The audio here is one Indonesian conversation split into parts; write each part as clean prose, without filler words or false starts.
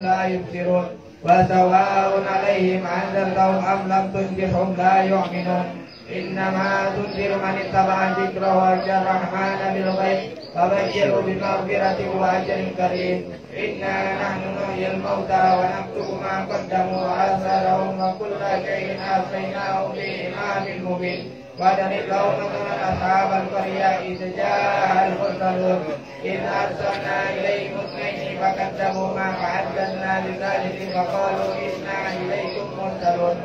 لا يبصرون وسواء عليهم أنذرتهم أم لم تنذرهم لا يؤمنون إنما تنذر من اتبع الذكر وخشى الرحمن بالغيب فبشره بمغفرة وأجر كريم. إنا نحن نحيي الموتى ونكتب ما قدموا وآثارهم وكل شيء أحصيناه بإمام مبين. وضرب لهم مثلا أصحاب القرية إذ جاءها المرسلون إذ أرسلنا إليهم اثنين فكذبوهما فعززنا بثالث فقالوا إنا إليكم مرسلون.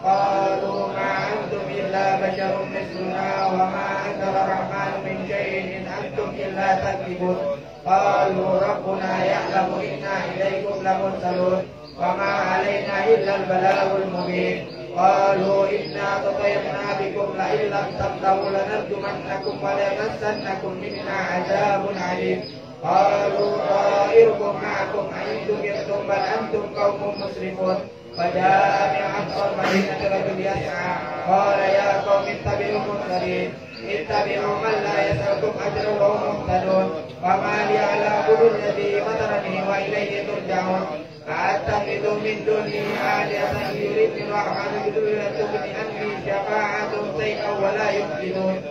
قالوا ما أنتم إلا بشر مثلنا وما أنزل الرحمن من شيء إن أنتم إلا تكذبون. قالوا ربنا يعلم إنا إليكم لمرسلون وما علينا إلا البلاغ المبين. قالوا إنا تطيرنا بكم لئن لم تنتهوا لنرجمنكم وليمسنكم منا عذاب عليم. قالوا طائركم معكم أئن ذكرتم بل أنتم قوم مسرفون. فجاء من أقصى المدينة رجل يسعى قال يا قوم اتبعوا المرسلين اتبعوا من لا يسألكم أجرا وهم مهتدون. وما لي على أعبد الذي فطرني وإليه ترجعون. أأتخذ من دونه آلهة يريدني الرحمن بضر لا تغني عني شفاعتهم شيئا ولا يفلحون.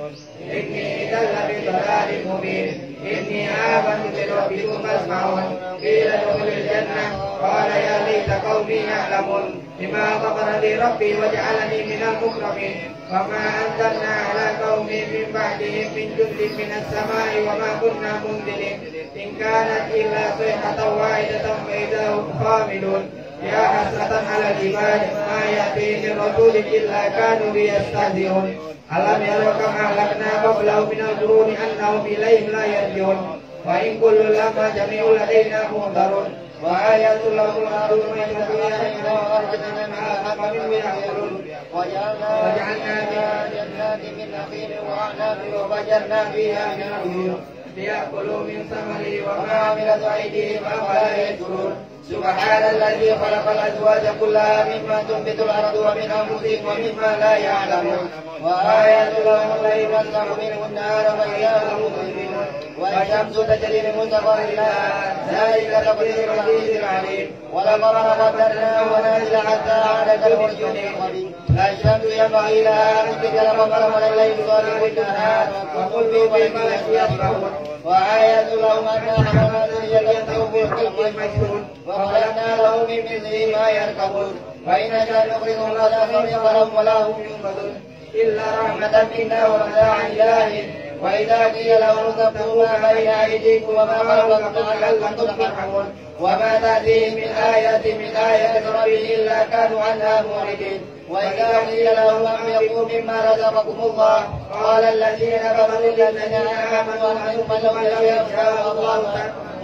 إني إذا لفي ضلال مبين. إني آمنت بربكم فاسمعون. قيل ادخل الجنة قال يا ليت قومي يعلمون بما غفر لي ربي وجعلني من المكرمين. وما أنزلنا على قوم من بعدهم من جند من السماء وما كنا منزلين. إن كانت إلا صيحة واحدة فإذا هم خامدون. يا حسرة على العباد ما يأتي من رسول إلا كانوا به يستهزئون. ألم يروا كم أهلكنا قبلهم من القرون أنهم إليهم لا يرجعون. وإن كل لما جميع لدينا محضرون. وآيات لهم الأرض ميتة يحيون وأرجعنا معها فمنه يأكلون. وجعلنا فيها جنات من نخيل وأعناب وفجرنا فيها من العيون ليأكلوا من ثمره وما عملت أيديهم أفلا يشكرون. سبحان الذي خلق الأزواج كلها مما تنبت الأرض ومن أنفسهم ومما لا يعلمون. وآيات لهم الليل نسلخ منه النهار فإذا هم مظلمون. والشمس تجري لمستقر لها ذلك تقدير العزيز العليم. والقمر قدرناه منازل حتى عاد كالعرجون القديم. لا الشمس ينبغي لها أن تدرك القمر ولا الليل سابق النهار وكل في فلك يسبحون. وآيات لهم أنا حملنا ذريتهم في خلق مشهود وخلقنا لهم من مثله ما يركبون. وإن نشأ نخرجهم فلا صريخ لهم ولا هم ينقذون إلا رحمة منا ومتاعا إلى حين. وإذا قيل لهم استغفروا ما بين أيديكم وما خلفكم لعلكم تفلحون. وما تأتيهم من آية ربهم إلا كانوا عنها معرضين. وإذا قيل لهم أنفقوا مما رزقكم الله قال الذين كفروا للذين آمنوا أنتم من لم يشاء الله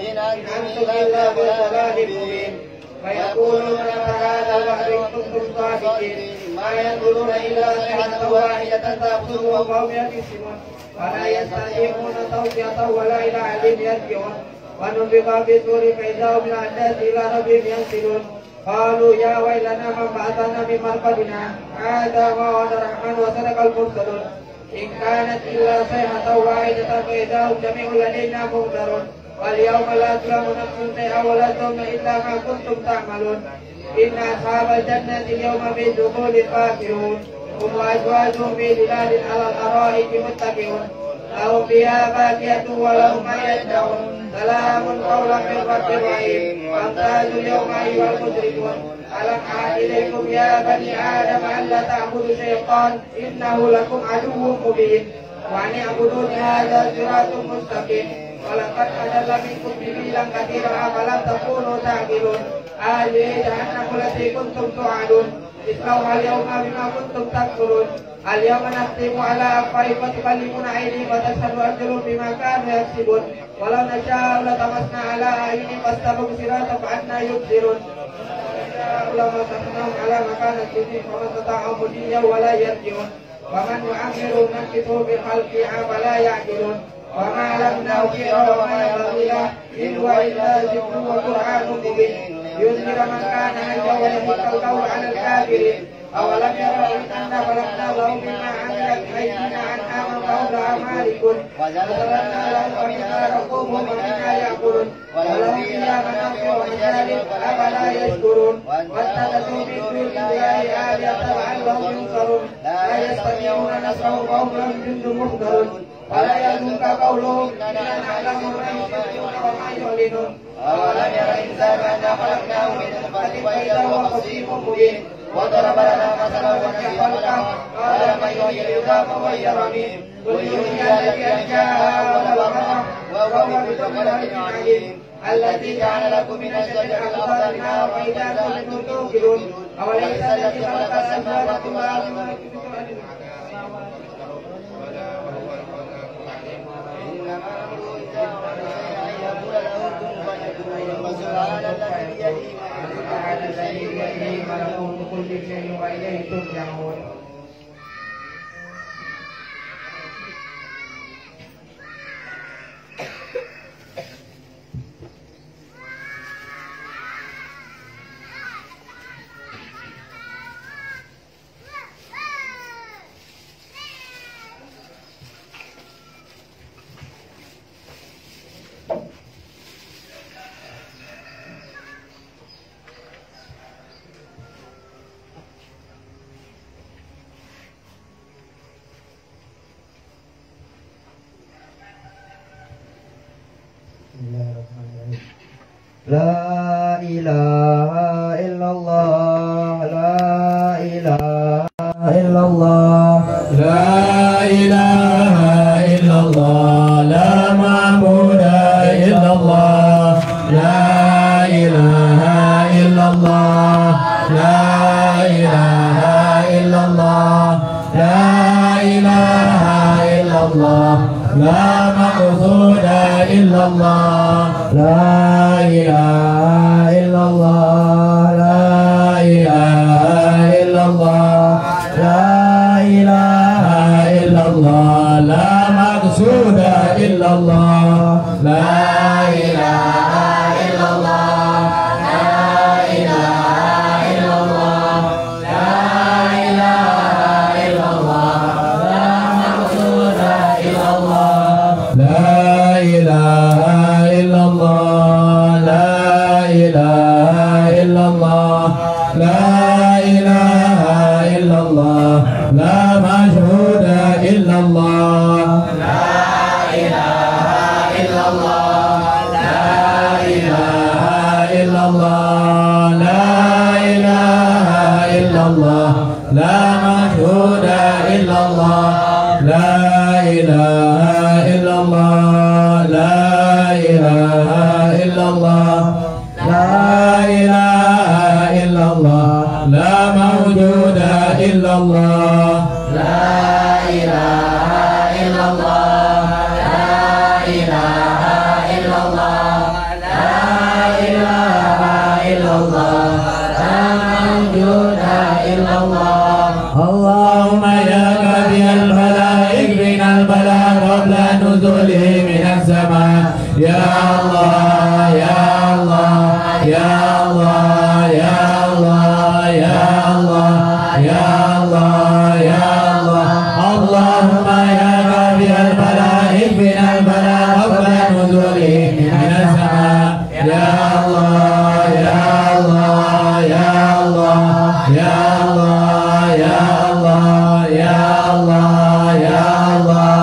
إن أنتم إلا في ضلال مبين. ويقولون هذا وإن كنتم صادقين ما ينظرون إلا صيحة واحدة تأخذهم وهم يكسبون. ولا يستطيعون توصية ولا إلى أهلهم يرجعون. ونفخ في الصور فإذا هم من الناس إلى ربهم ينسلون. قالوا يا ويلنا من بعثنا من مرقدنا هذا ما وعد الرحمن وصدق المرسلون. إن كانت إلا صيحة واحدة فإذا هم جميع لدينا محضرون. واليوم لا تظلم نفس شيئا ولا تجزون إلا ما كنتم تعملون. إن أصحاب الجنة اليوم في دخول فاكهون هم وأزواجهم في ظلال على الأرائك متكئون. لهم فيها فاكهة ولهم ما يدعون. سلام قولا من رب رحيم. وامتازوا اليوم أيها المجرمون. ألم أعد إليكم يا بني آدم ألا تعبدوا الشيطان إنه لكم عدو مبين. وأن اعبدوني هذا صراط مستقيم. ولقد أضل منكم جبلا كثيرا أفلم تكونوا تعقلون. هذه جهنم التي كنتم توعدون اصلوها اليوم بما كنتم تكفرون. اليوم نختم على أفواههم وتكلمنا أيديهم وتشهد أرجلهم بما كانوا يكسبون. ولو نشاء لطمسنا على أعينهم فاستبقوا الصراط فأنى يبصرون. لمسخناهم على مكانتهم فما استطاعوا مضيا ولا يرجعون. ومن يعمر ننكسه في الخلق أفلا يعقلون. وما لمناه شعرا وما ينبغي له إن هو إلا ذكر وقرآن مبين. ينذر من كان حيا ويحق القول على الكافرين. أولم يروا أنا خلقنا لهم مما عملت أيدينا أنعاما قول أعمالكم وذكرنا لهم ومنها ركوب ومنها يأكلون ولهم فيها منافع ومشارب أفلا يشكرون واتخذوا من دون الله آلهة لعلهم ينصرون لا يستطيعون نصرهم وهم لهم جند محضرون ولا يحزنك قولهم إننا نعلم ما يسرون وما يعلنون أولم ير الإنسان أنا خلقناه من نطفة فإذا هو خصيم مبين وضرب لنا مثلا ونسي خلقه قال من يحيي العظام وهي رميم قل يحيي الذي أنشأها أول مرة وهو بكل خلق عليم الذي جعل لكم من الشجر الأخضر نارا فإذا أنتم توقدون أوليس الذي خلق السماوات والأرض وسبحان الذي بيده ملكوت كل شيء وإليه ترجعون. La ilaha illallah, la ilaha illallah, la ilaha illallah, la ma'buda illallah, la ilaha illallah, la ilaha illallah, la ilaha illallah, la maqsuda illallah, la ilaha illallah, la ilaha illallah, la ilaha illallah, la maqsuda illallah, la ilaha illallah, la ilaha illallah, la ilaha illallah, la maqsuda illallah, la ilaha illallah, la ilaha illallah, la ilaha illallah, la mashhuda illallah, la ilaha illallah, la ilaha illallah, la ilaha illallah, la mashhuda illallah, la ilaha illallah, la ilaha illallah, la ilaha illallah, la mawjuda illallah, la ilaha illallah, la ilaha illallah, la ilaha illallah, la mawjuda illallah. Allahumma ya qadi al-bala'i bina al-bala' qabla nuzulihi min as-sama'. Ya Allah, ya Allah, ya Allah, ya Allah, ya Allah, ya Allah, ya Allah. Allahumma ya qadi al-bala'i bina al-bala' qabla nuzulihi min as-sama'. Ya Allah, ya Allah, ya Allah, ya Allah, ya Allah, ya Allah, ya Allah.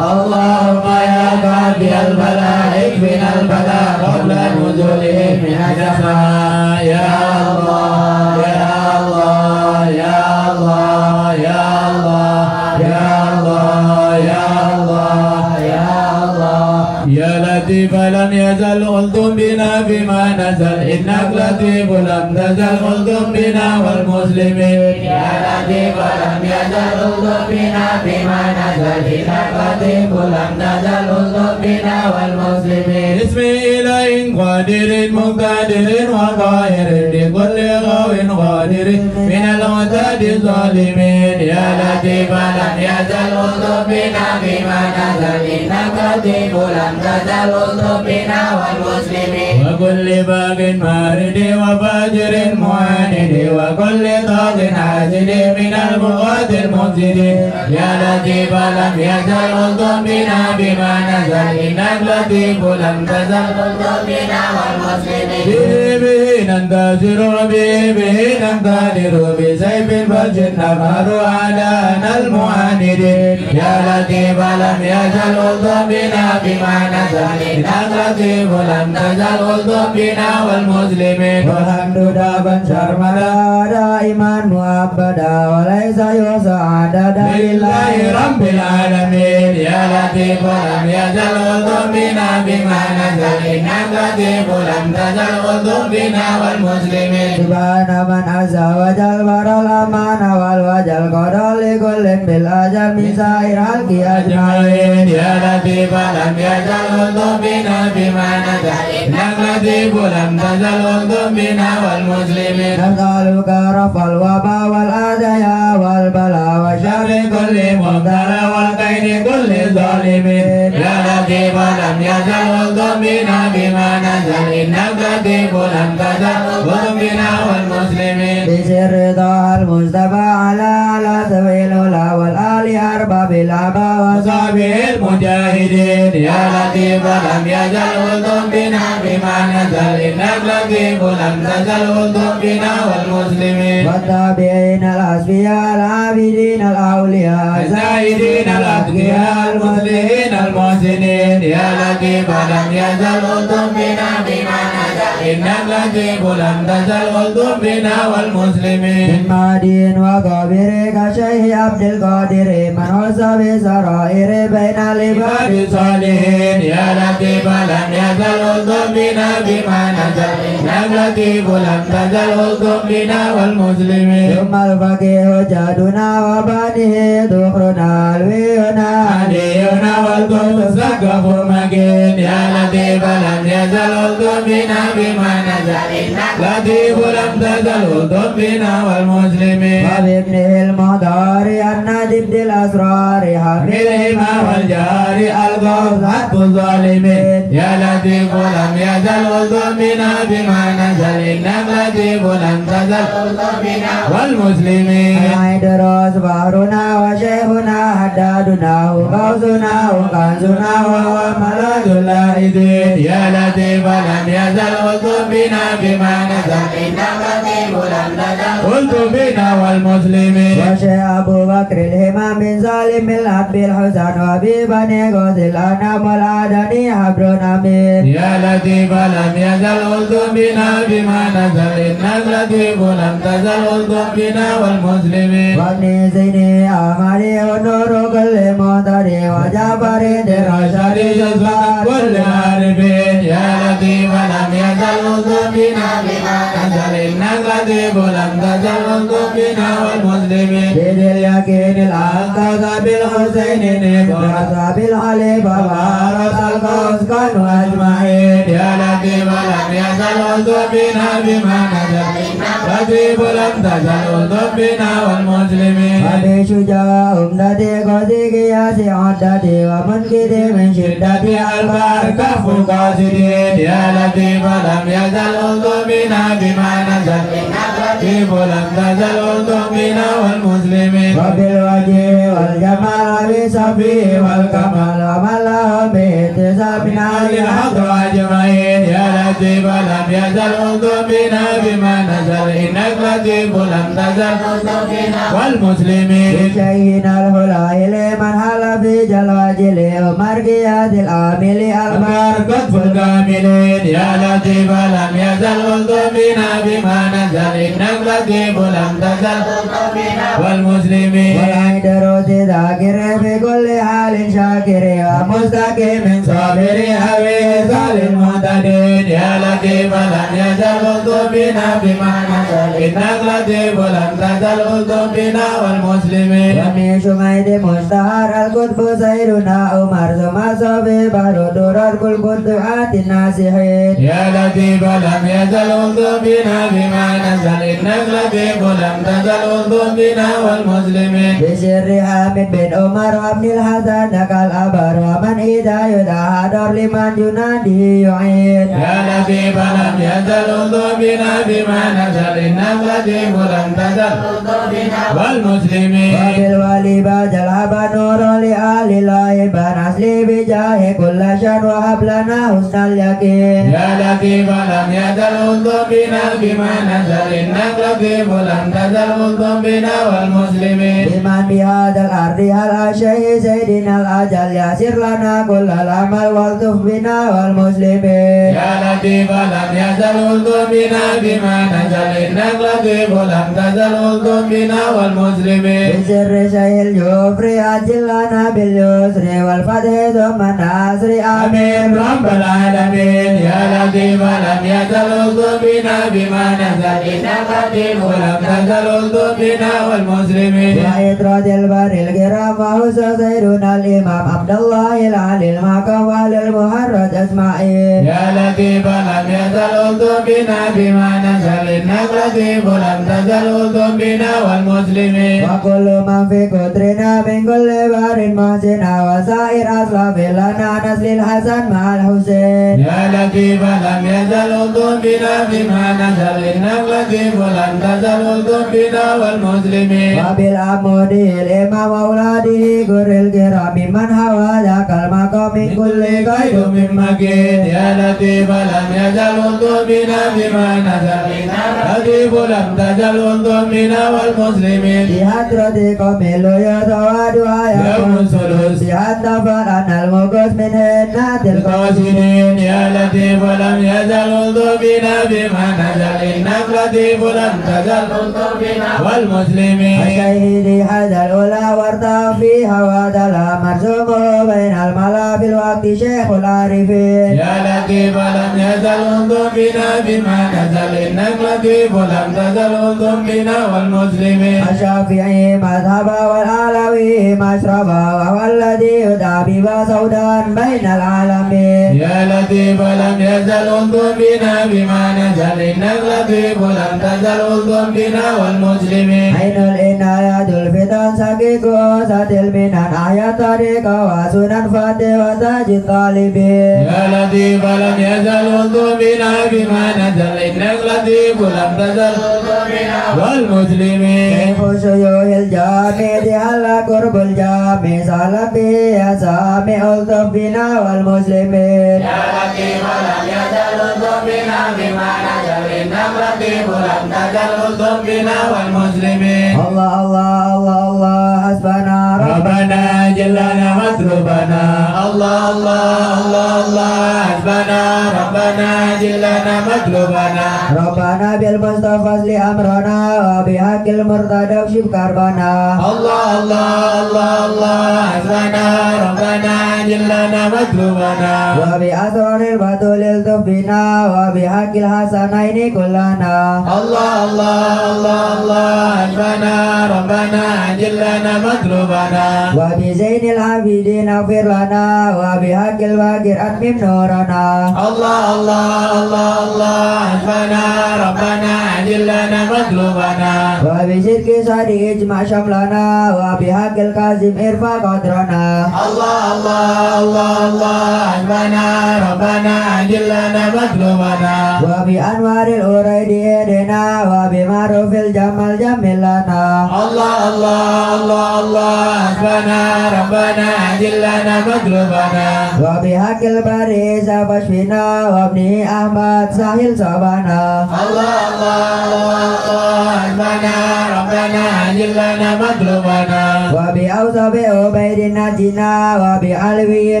Allahumma ya qadi al-bala'i bina al-bala' qabla nuzulihi min as-sama'. Ya Allah, ya Allah, ya Allah, ya Allah, ya Allah, ya Allah, ya Allah. Ya Latif lam yazal ultum bina bima nazal, innaka Latif lam tazal ultum bina wal muslimin. Ya Latif lam yazal ultum bina bima nazal, innaka Latif lam tazal ultum bina wal muslimin. Ismi ilahin qadirin muqtadirin wa qahirin li kulli ghawin qadirin min al-mutadi zalimin. Ya Latif lam yazal ultum bina bima nazal, innaka Latif lam tazal ultum bina wal muslimin. Wa kulli bagin maridi wa fajirin mu'anidi وكل طاغ حاسد من البغاة المفسدين يا لطيف لم يزل ألطف بنا بما نزل إنك لطيف لم تزل ألطف بنا والمسلمين به ننتصر به نقتدر بسيف الفجر نقهر أعداءنا المعاندين يا لطيف لم يزل ألطف بنا بما نزل إنك لطيف لم تزل ألطف بنا والمسلمين والحمد دابا شرمدا دائما مؤبدا وليس يسعد لله رب العالمين يا لطيف لم يزل ألطف بنا بما نزل إنك لطيف لم تزل ألطف بنا والمسلمين سبحان من عز وجل ورى الأمان والوجل قدر لكل بالأجل من سائر الخلق أجمعين يا لطيف لم يزل ألطف بنا بما نزل إنك لطيف لم تزل ألطف بنا والمسلمين نسألك رفع الوباء والأذى والبلاء وشر كل مبتلى والكيد كل ظالمين يا لطيف لم يزل ألطف بنا بما نزل إنك لطيف لم تزل ألطف بنا والمسلمين بسر طه المصطفى على سبيل الهدى والآل أرباب الأبا وصحبه المجاهدين يا لطيف لم يزل ألطف بنا بما نزل إنك لطيف لم تزل ألطف بنا والمسلمين والتابعين الأصفياء العابدين الأولياء الزاهدين الأتقياء المصلحين المحسنين يا لطيف لم يزل ألطف بنا بما نزل إنك لطيف لم تزل ألطف بنا والمسلمين من معدين وقابر كشيخ عبد القادر من حس بسرائر بين العباد الصالحين يا لطيف لم يزل ألطف بنا بما نزل إنك لطيف لم تزل ألطف بنا والمسلمين ثم الفقيه جادنا وبانه ذخرنا الوينا علينا والقدس سقف مكين يا لطيف لم يزل ألطف بنا بما نزل إنك لطيف لم تزل ألطف بنا والمسلمين وبابنه المهدار النادب الأسرار حملهما والجار الغوث حتى الظالمين يا لطيف لم يزل ألطف بنا بما نزل إنك لطيف لم تزل ألطف بنا والمسلمين العيدروس بحرنا وشيخنا حدادنا وغوثنا وكنزنا وهو ملاذ اللاهدين يا لطيف لم يزل ألطف بنا بما نزل إنك لطيف لم تزل ألطف بنا والمسلمين وشيخ أبو بكر الهمام بن سالم الأب الحسن وأبي بني غوث الأنام والعدني حبر أمين يا لطيف لم يزل ألطف بنا بما نزل إنك لطيف لم تزل ألطف بنا والمسلمين وابن زيني أحمدي ونور كل مهتدي وجعفر درشدي جزاء كل عارفين يا لطيف لم يزل ألطف بنا بما نزل إنك لطيف لم تزل ألطف بنا والمسلمين بذي اليقين الأنقذ بالحسين نبرة بالعلي فبارت القوس كانوا أجمعين يا لطيف لم يزل ألطف بنا بما نزل إنك لطيف لم تزل ألطف بنا والمسلمين أبي شجاع أمدتي قصي قياس عدتي ومنكدي من شدتي البار كف القاصدين يا لطيف لم يزل ألطف بنا بما نزل إنك لطيف لم تزل ألطف بنا والمسلمين وبالوجه والجمال بصفيه والكمال ومن له باتصابنا للحق أجمعين يا لطيف لم يزل ألطف بنا بما نزل إنك لطيف لم تزل ألطف بنا والمسلمين بشينا الهلا لمن حل في جلواجل ومرقيات العامل البار كتف الكاملين يا لطيف لم يزل ألطف بنا بما نزل إنك لطيف لم تزل ألطف بنا والمسلمين والعيد روزي ذاكر في كل حال شاكر ومستقيم صابر أبي صالح المعتدين يا لطيف لم يزل ألطف بنا بما نزل إنك لطيف لم تزل ألطف بنا والمسلمين ومن شميد مشتهر القطب سيدنا عمر ثم صبي بحر درر كل قطعات الناسحين يا لطيف لم يزل ألطف بنا بما نزل إنك لطيف لم تزل ألطف بنا والمسلمين بسر حامد بن عمر وابن الحسن ذاك الأبر ومن إذا يدعى دار لمن ينادي يعين يا لطيف لم يزل ألطف بنا بما نزل إنك لطيف لم تزل ألطف بنا والمسلمين وبالولي باجل هبا نور لآل الله بان أصلي بجاه كل شر وهب لنا حسن اليقين يا لطيف لم يزل ألطف بنا بما نزل إنك لطيف لم تزل ألطف بنا والمسلمين بمن بهذا الأرض هل أشيء سيدنا الأجل يسر لنا كل العمل والطف بنا والمسلمين يا لطيف لم يزل ألطف بنا بما نزل إنك لطيف لم تزل ألطف بنا والمسلمين بسر شيء الجفر أجل لنا باليسر والفتح ثم النصر آمين رب العالمين يا لطيف لم يزل ألطف بنا بما نزل إنك لطيف لم تزل ألطف بنا والمسلمين وإطراد البر الكرام وحسن سيدنا الإمام عبد الله العلي المقام والمحرج أجمعين يا لطيف لم يزل ألطف بنا بما نزل إنك لطيف لم تزل ألطف بنا والمسلمين وكل من في قدرنا من كل بار محسنا وسائر أسلاف لنا نسل الحسن مع الحسين يا لطيف لم يزل ألطف بنا بما نزل إنك لطيف لم تزل ألطف بنا والمسلمين وبالعمود الإمام أولاده كر الكرام من هوى ذاك المقام من كل قيد قيد من مكين يا لطيف لم يزل ألطف بنا بما نزل إنك لطيف لم تزل ألطف بنا والمسلمين بحضرتكم اللو يتوادوا يوم الثلث حتى فرنا المقص من هنات القاصدين يا لطيف لم يزل ألطف بنا بما نزل إنك لطيف لم تزل ألطف بنا والمسلمين الشهيد هذا الأولى وارتاح في هوى دلا مرسومه بين الملا في الوقت شيخ العارفين يا لطيف لم يزل ألطف بنا بما نزل إنك لطيف لم تزل ألطف بنا والمسلمين الشافعي مذهبا والعلوي مشربا وهو الذي يدعى ببا سودان بين العالمين يا لطيف لم يزل ألطف بنا بما نزل إنك لطيف لم تزل ألطف بنا والمسلمين عين العناية الفتن سكيك وسط المنن آية طريقة وسنن فاتح وتاج الطالبين يا لطيف لم يزل ألطف بنا بما نزل إنك لطيف لم تزل ألطف بنا والمسلمين كيف شيوخ الجامع هلا قرب الجامع سالك به يا سامع الطف بنا والمسلمين يا لطيف لم يزل ألطف بنا بما نزل إنك لطيف لم تزل ألطف بنا والمسلمين الله الله الله الله حسبنا ربنا جلنا مطلوبنا الله الله الله الله حسبنا ربنا جلنا مطلوبنا ربنا بالمصطفى اصل امرنا وبحق المرتضى اكشف كربنا الله الله الله الله حسبنا ربنا جلنا مطلوبنا وبأسرار البطول الطف بنا وبحق الحسنين كلنا الله الله الله الله حسبنا ربنا جلنا مطلوبنا وبزين العابدين اغفر لنا وبحق الباقر اتمم نورنا الله الله الله الله حسبنا ربنا جلنا مطلوبنا وبصدق صديق اجمع شملنا وبحق الكاظم ارفع قدرنا الله الله الله الله حسبنا ربنا جلنا مطلوبنا وبأنوار الأريد اهدنا وبمعروف الجمال جمل لنا الله الله الله الله حسبنا ربنا جلنا مطلوبنا وبحق البريس فاشفنا وابنه أحمد ساحل صبانا الله الله الله الله حسبنا ربنا جلنا مطلوبنا وبأوصاب عبيد نجنا وبعلوي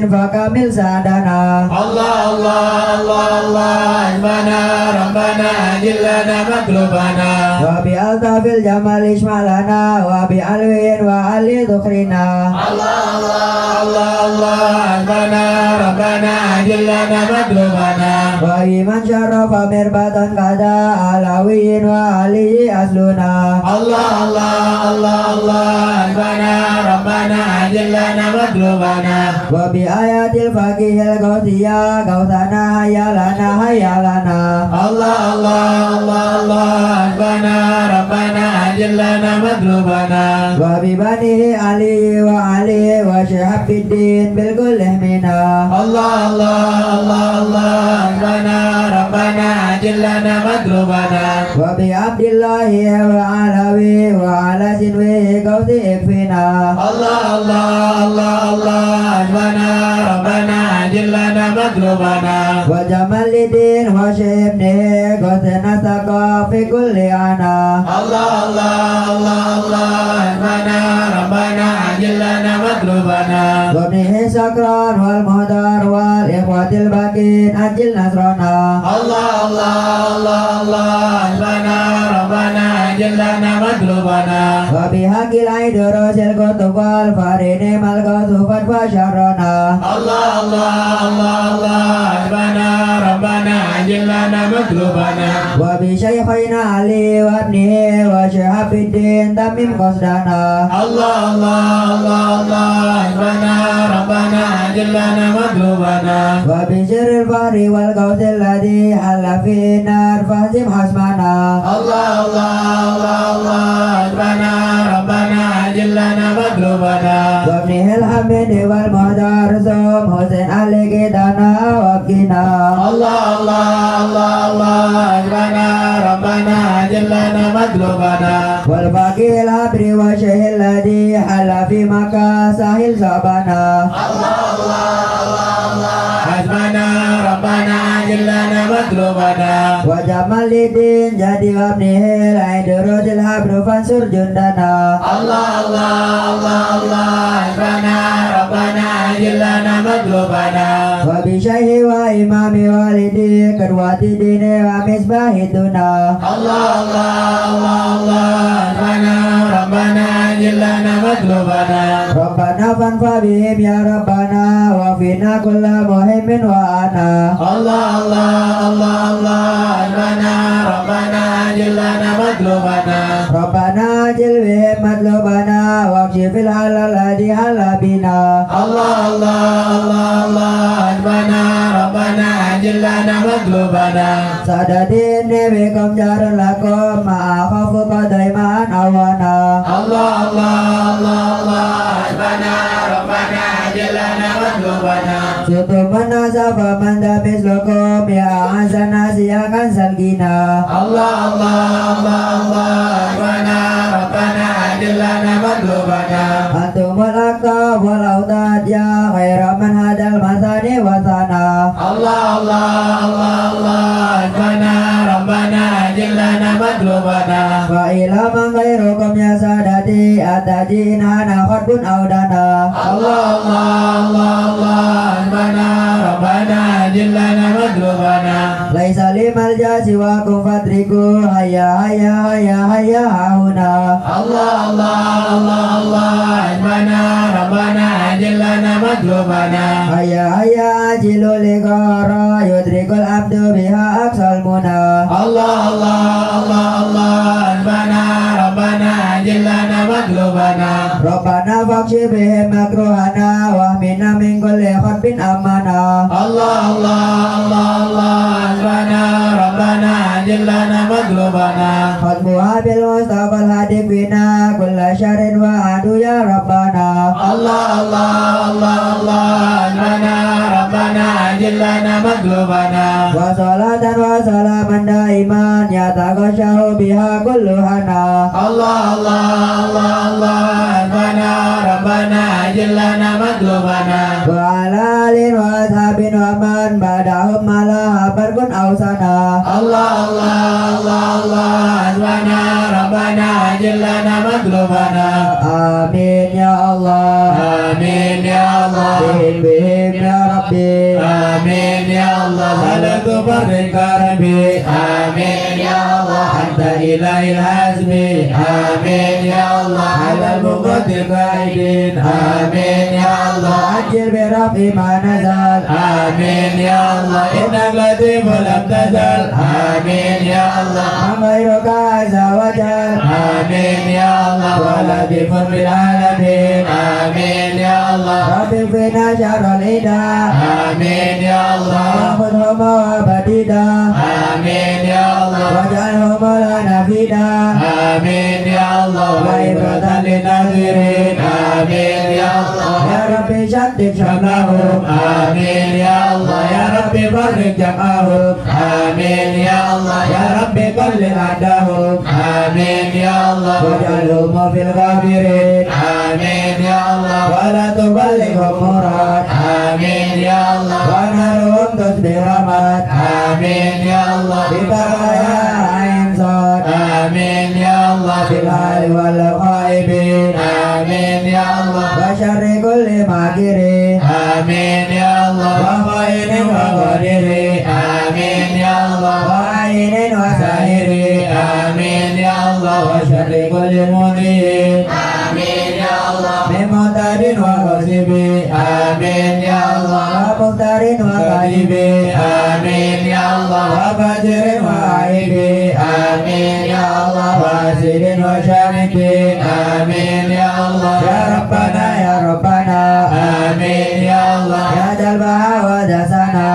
فكمل سعدنا الله الله الله الله حسبنا ربنا جلنا مطلوبنا وبألطف الجمال اشمع لنا وبعلوي وعلي ذخرنا الله الله الله الله حسبنا ربنا جلنا مطلوبنا وبمن شرف مربطا كذا علوي وعلي أصلنا الله الله الله الله حسبنا ربنا جلنا مطلوبنا وبآيات الفقيه القوسية قوسنا هيا لنا هيا لنا الله الله الله الله مطلوبنا وببنيه علي وعلي وشهاب الدين بالكل منا الله الله الله الله ربنا عجل لنا مطلوبنا وبعبد الله وعلوي وعلى سنوي قوس اكفنا الله الله الله الله ربنا عجل لنا مطلوبنا وجمال الدين وشبنه قوس نسقى في كل عنا الله الله الله الله ربنا عجل لنا مطلوبنا وابنه سكران والمهدر والإخوة الباقين أجل نصرنا الله الله الله الله ربنا عجل لنا مطلوبنا وبحق العيد روس الكتب والفارين ملقوس فتوى شرنا الله الله الله الله ربنا عجل لنا مطلوبنا وبشيخنا علي وابنه وشهاب الدين تمم قصدنا الله الله الله الله ربنا عجل لنا مطلوبنا وبشر البحر والقوس الذي حل في النار فاهزم حسبنا الله الله الله الله ربنا عجل لنا مطلوبنا وابنه الحمد والمهدر ثم حسين علي كدنا وقنا الله الله الله الله ربنا عجل لنا مطلوبنا والباقي العبر وشه الذي حل في مكة ساحل صعبنا الله الله الله الله حسبنا ربنا عجل لنا مطلوبنا وجمال الدين جدي وابنه العيد روز الحبر فانصر جندنا الله الله الله الله حسبنا ربنا عجل لنا مطلوبنا وبشيخ وإمام والدي قدوة الدين ومصباح الدنا الله الله الله الله ربنا عجل لنا مطلوبنا ربنا فانفع بهم يا ربنا وفينا كل مهم وأنا الله الله الله الله ربنا عجل لنا مطلوبنا ربنا أجل بهم مطلوبنا واكشف الحل الذي حل بنا الله الله الله الله ربنا عجل لنا مطلوبنا سادتين بكم جار لكم ما أخاف دائما أوانا الله الله الله الله ربنا عجل لنا مطلوبنا Sutum menasa faman dabis lokum ya azan nasiakan salgina الله الله الله الله ربنا عجل لنا مطلوبنا Antumul akta wal autad ya khaira man hadal masani wasana الله الله الله الله ربنا عجل لنا مطلوبنا Wa ila man khairukum ya sadati atajin hana khutbun audana الله الله الله الله ربنا عجل لنا مطلوبنا Laisa limal jasi wa kufadriku hayya hayya hayya hayya hauna الله الله الله الله ربنا عجل لنا مطلوبنا Hayya hayya ajilu ligara yudrikul abdu biha aksal muna الله الله الله الله ربنا عجل لنا مطلوبنا Rabbana fakshi bihim makruhana wahmina min kulli khutbin amana الله الله الله الله ربنا عجل لنا مطلوبنا Khutbuha bil mustaqbal hadik bina kulla syarin wa adu ya Rabbana الله الله الله الله ربنا عجل لنا مطلوبنا Wa salatan wa salaman daiman ya tagasyahu biha kulluhana الله الله الله الله ربنا عجل لنا مطلوبنا Wa ala alin wa ashabin wa man badahum malah barkun awsana الله الله الله الله ربنا عجل لنا مطلوبنا Amin ya Allah آمين يا الله Bihim ya Rabbi آمين يا الله لا تفرق ربي آمين يا الله أنت إله الحزم آمين يا الله على المقد القائدين آمين يا الله Ajil bi rafi ma nazal آمين يا الله إنك لطيف لم تزل آمين يا الله Amairuka azza wa jal آمين يا الله ولطيف بالعالمين آمين يا الله Rabbi fina syarul ida آمين يا الله Wahmudhum wa badida آمين يا الله Waj'alhum lana fida آمين يا الله Wa الناظرين آمين يا الله يا ربي شدد شملهم آمين يا الله يا ربي فرج جمعهم آمين يا الله يا ربي كل أعداهم آمين يا الله واجعلهم في الغابرين آمين يا الله ولا تبلغهم مراد آمين يا الله ونرهم تصبح رحمت آمين يا الله ببرايا عين صاد آمين يا الله في الحال والغائبين آمين يا الله وشر كل ماكرين آمين يا الله وخائن وغدر آمين يا الله وعين وسائر آمين يا الله وشر كل مضيء آمين يا الله من معتد وغاصب آمين يا الله ومختار وغالب آمين يا الله وفجر وعيب آمين يا الله واسد وشامت آمين يا الله يا ربنا يا ربنا آمين يا الله يا جلبها ودسنا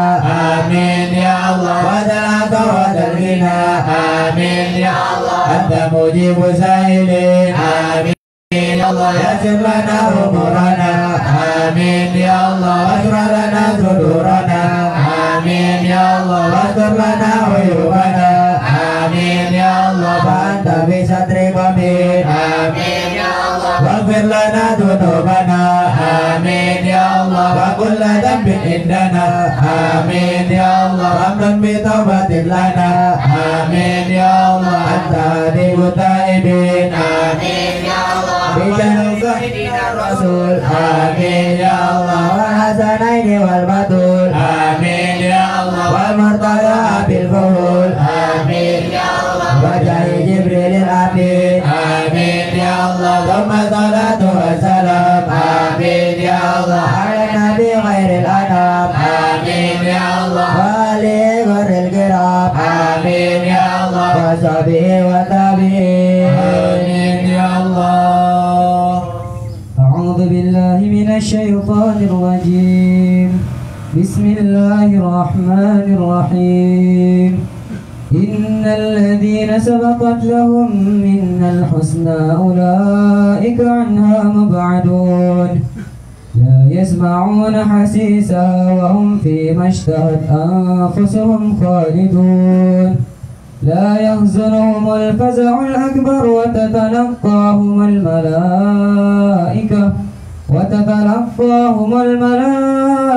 آمين يا الله ودلعك ودلغنا آمين يا الله أنت مجيب سائلين آمين يا الله يسر لنا أمورنا آمين يا الله واشرح لنا صدورنا آمين يا الله واستر لنا عيوبنا آمين يا الله فأنت بستر قمير آمين يا الله واغفر لنا ذنوبنا آمين يا الله وكل ذنب عندنا آمين يا الله وامن بتوبة لنا آمين يا الله أنت هادي التائبين آمين يا الله بجنب سيدنا الرسول آمين يا الله والحسنين والبطول آمين يا الله والمرتضى بالفضول آمين يا الله وجه جبريل الأمين آمين يا الله ثم صلاة والسلام آمين يا الله على النبي خير الأنام آمين يا الله وآله غر الكرام آمين يا الله وصحبه وتابعين آمين يا الله. أعوذ بالله من الشيطان الرجيم. بسم الله الرحمن الرحيم. إن الذين سبقت لهم منا الحسنى أولئك عنها مبعدون لا يسمعون حسيسها وهم فيما اشتهت أنفسهم خالدون لا يحزنهم الفزع الأكبر وتتلقاهم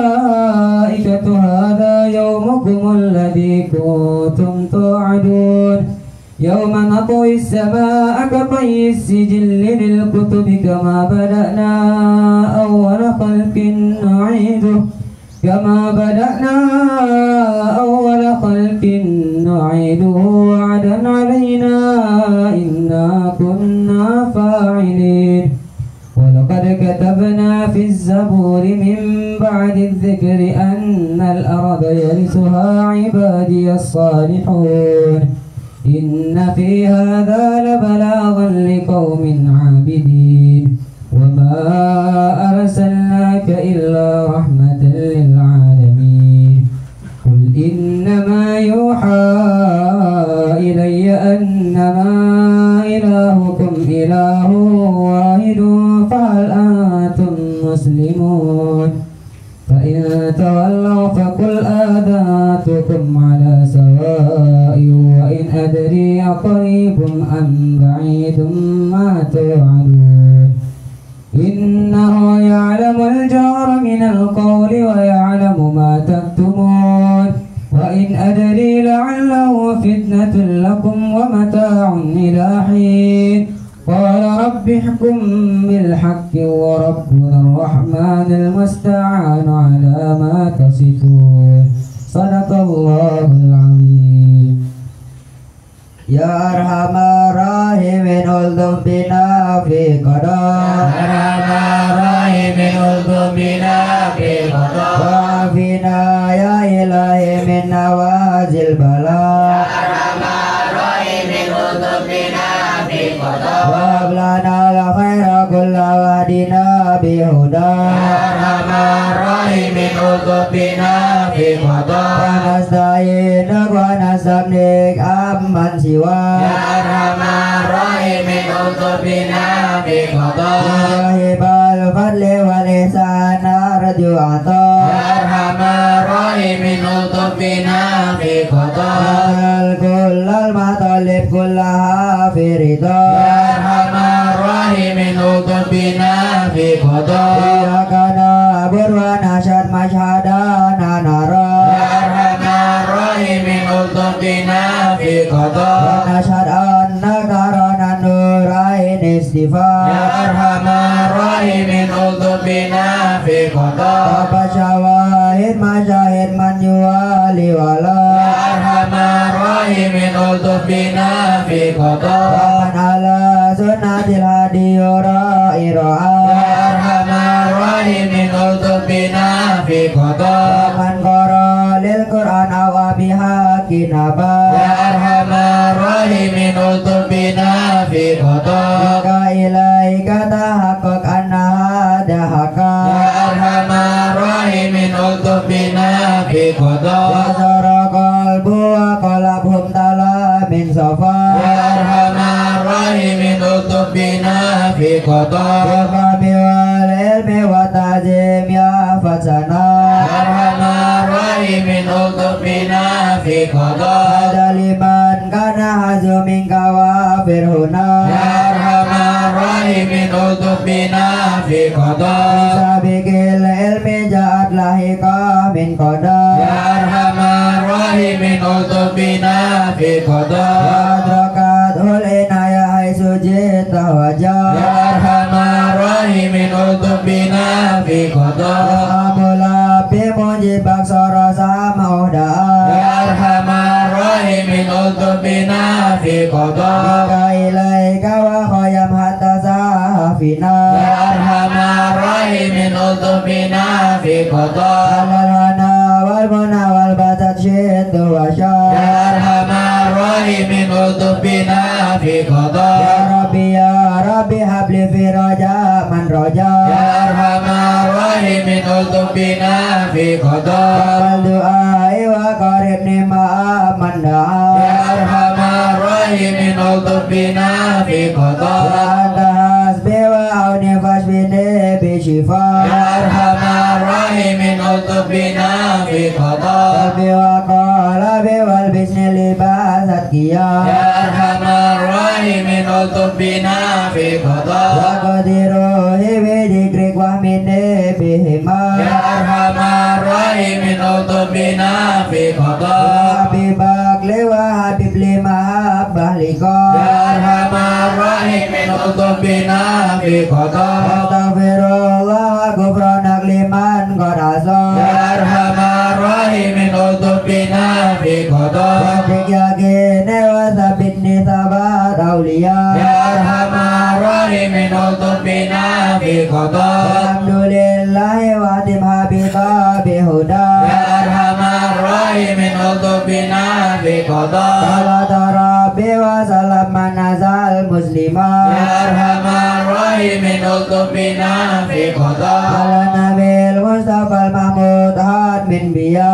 الملائكة هذا يومكم الذي كنتم توعدون يوم نطوي السماء كطي السجل للكتب كما بدأنا أول خلق نعيده وعدا علينا إنا كنا فاعلين ولقد كتبنا في الزبور من بعد الذكر أن الأرض يرثها عبادي الصالحون إن في هذا لبلاغا لقوم عابدين وما أرسلناك إلا رحمة للعالمين قل إنما يوحى إلي أنما إلهكم إله واحد فهل أنتم مسلمون فإن تولوا فقل آذنتكم على سواء وإن أدري أقريب أم بعيد ما توعدون إنه يعلم الجهر من القول ويعلم ما تكتمون وإن أدري لعله فتنة لكم ومتاع إلى حين قال رب احكم بالحق وربنا الرحمن المستعان على ما تصفون صدق الله العظيم. Ya Arhamar Rahimin ultum bina fi qada Ya Arhamar Rahimin ultum bina fi qada Wa fina ya ilahi min nawazil bala Ya Arhamar Rahimin ultum bina fi qada Wa ablana la khaira kulla wadina bihuda Ya Arhamar Rahimin ultum bina fi qada Wa nasta'inu wa nasabnik amman siwa Ya Arhamar Rahimin ultum bina في قضاء صاحب الفضل والإحسان أرجو عطاء يا أرحم الراحمين الطف بنا في قضاء كل المطالب كلها في رضا يا أرحم الراحمين الطف بنا في قضاء إياك نعبد ونشهد مشهدنا نرى يا أرحم الراحمين الطف بنا في قضاء ونشهد أنك رنا النور عين استفاء يا أرحم الراحمين الطف بنا في قضاء Apa syawahid masyahid man yuwali wala يا أرحم الراحمين الطف بنا في قضاء Waman ala sunnatil hadi yura'i يا ra'a أرحم الراحمين الطف بنا في قضاء Waman qara lil Qur'an awa bihaqi naba يا أرحم الراحمين الطف بنا في قضاء Maka ilaika tahaqqaq anna hada haqqa يا أرحم الراحمين الطف بنا في Wa قضاء zara qalbu wa qalabhum tala min safa يا أرحم الراحمين الطف بنا في قضاء Bifami wal ilmi wa ta'zim ya fatsana يا أرحم الراحمين الطف بنا في قضاء Ada liman kana hazu min kawafir huna يا أرحم الراحمين الطف بنا في قضاء Sabikil ilmi ja'at lahika min qada يا أرحم الراحمين الطف بنا في قضاء Adrakat ul inaya haisu jita wajah يا أرحم الراحمين الطف بنا في قضاء Amula bimujibak sara sama يا uda'a أرحم الراحمين الطف بنا في قضاء Maka ilaika wa khayam hatta sahafina يا أرحم الراحمين الطف بنا في قضاء Alal hana wal muna wal batat syitu wa يا syah أرحم الراحمين الطف بنا في Ya قضاء Rabbi habli fi raja man raja يا أرحم الراحمين الطف بنا في قضاء Wal du'ai wa qaribni ma'a man da'a يا أرحم الراحمين الطف بنا في Wa قضاء anta hasbi wa auni fashbini bi shifa يا أرحم الراحمين الطف بنا في قضاء Rabbi wa qalabi wal bisni libasat qiyam يا أرحم الراحمين الطف بنا في Wa قضاء qadiruhi bi dikrik wahmini bihima يا أرحم الراحمين الطف بنا في قضاء Habibak liwa habib lima habbah liko يا أرحم الراحمين الطف بنا في قضاء Astaghfirullah gufranak liman qad asa يا أرحم الراحمين الطف بنا في قضاء Wadik yakini wa sabitni sabat awliya يا أرحم الراحمين الطف بنا في قضاء Alhamdulillahi wa tim habita bihuda يا أرحم الراحمين الطف بنا في قضاء Salat Rabbi wa salam man nazal muslima يا أرحم الراحمين الطف بنا في قضاء Ala nabil mustafa al-mahmud had min يا biya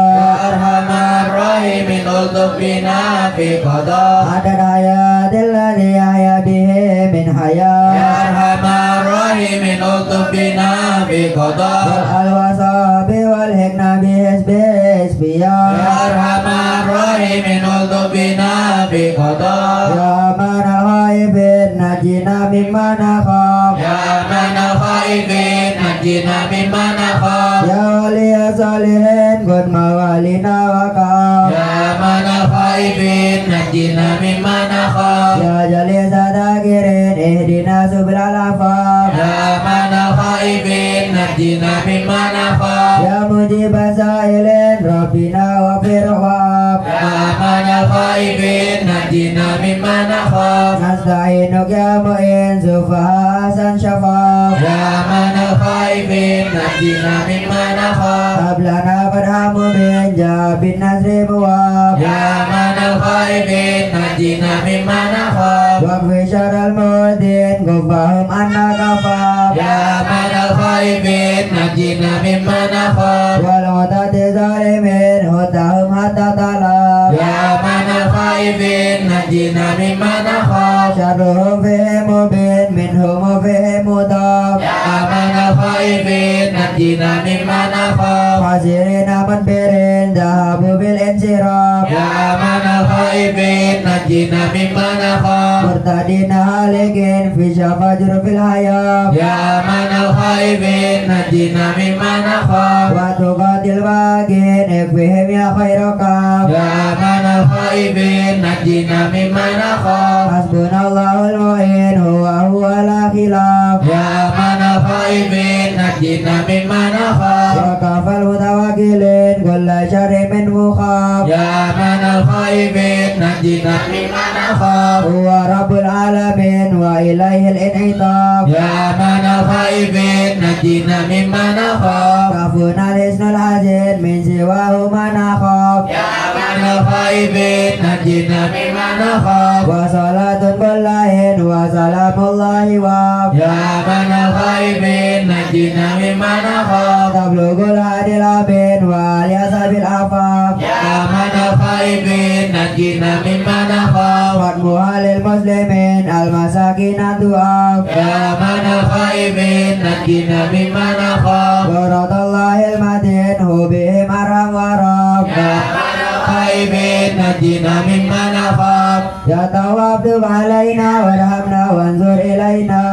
أرحم الراحمين الطف بنا في قضاء Adad hayatil ladhi yahya bihi min يا hayat أرحم الراحمين الطف بنا في قضاء Wal alwasabi wal hikna bihisbi isbiya يا أرحم الراحمين الطف بنا في قضاء Ya man al-ghaibin najina mimma nakhaf يا من الخائفين نجنا مما نخاف Ya waliya salihin qad mawalina wa kaaf يا من الخائفين نجنا مما نخاف Ya jalisa dakirin ihdina subulal afaf يا من الخائفين نجنا مما نخاف Ya mujibah sa'ilin rabbina waghfir wa'af يا من الخائفين نجنا مما نخاف Nasta'inuk ya mu'in sufaha hasan syafaf يا من الخائفين نجنا مما نخاف Ablana farhamu min jabin nasri muwaf يا من الخائفين نجنا مما نخاف Waqfi syaral mudin gufahum anna kafaf يا من الخائفين نجنا مما نخاف Wal utati zalimin hutahum hatta talaf يا من الخائفين نجنا مما نخاف syarruhum fihi mubin minhum fihi mudaf Ya amanal khaifin najina mimma nakhaf Hazirina mudbirin dhahabu bil insiraf Ya amanal khaifin najina mimma nakhaf Murtadina halikin fi syafajur fil hayab Ya amanal khaifin najina mimma nakhaf Wa tuqatil bagin ikfihim ya khairakam Ya amanal khaifin najina mimma nakhaf Hasbunallahul mu'in huwa la khilaf Ya amanal khaifin najina mimma nakhaf Wa kafal mutawakilin kulla syarrin min mukhaf Ya amanal khaifin najina mimma nakhaf Huwa rabbul alamin wa ilaihil in'itab Ya amanal khaifin najina mimma nakhaf Kafuna lisnul hazin min siwahu manakhaf Ya amanal khaifin najina mimma nakhaf Wa salatun kullahin wa salamullahi wa Ya amanal khaifin najina mimma nakhaf Tablugul hadil abin wa aliyasabil afaf Ya amanal khaifin najina mimma nakhaf Wat muhalil muslimin al-masakin du'af Ya amanal khaifin najina mimma nakhaf Waradallahil madin hubihim aram warab Ya amanal khaifin najina mimma nakhaf Ya tawab tub alaina warhamna wanzur ilaina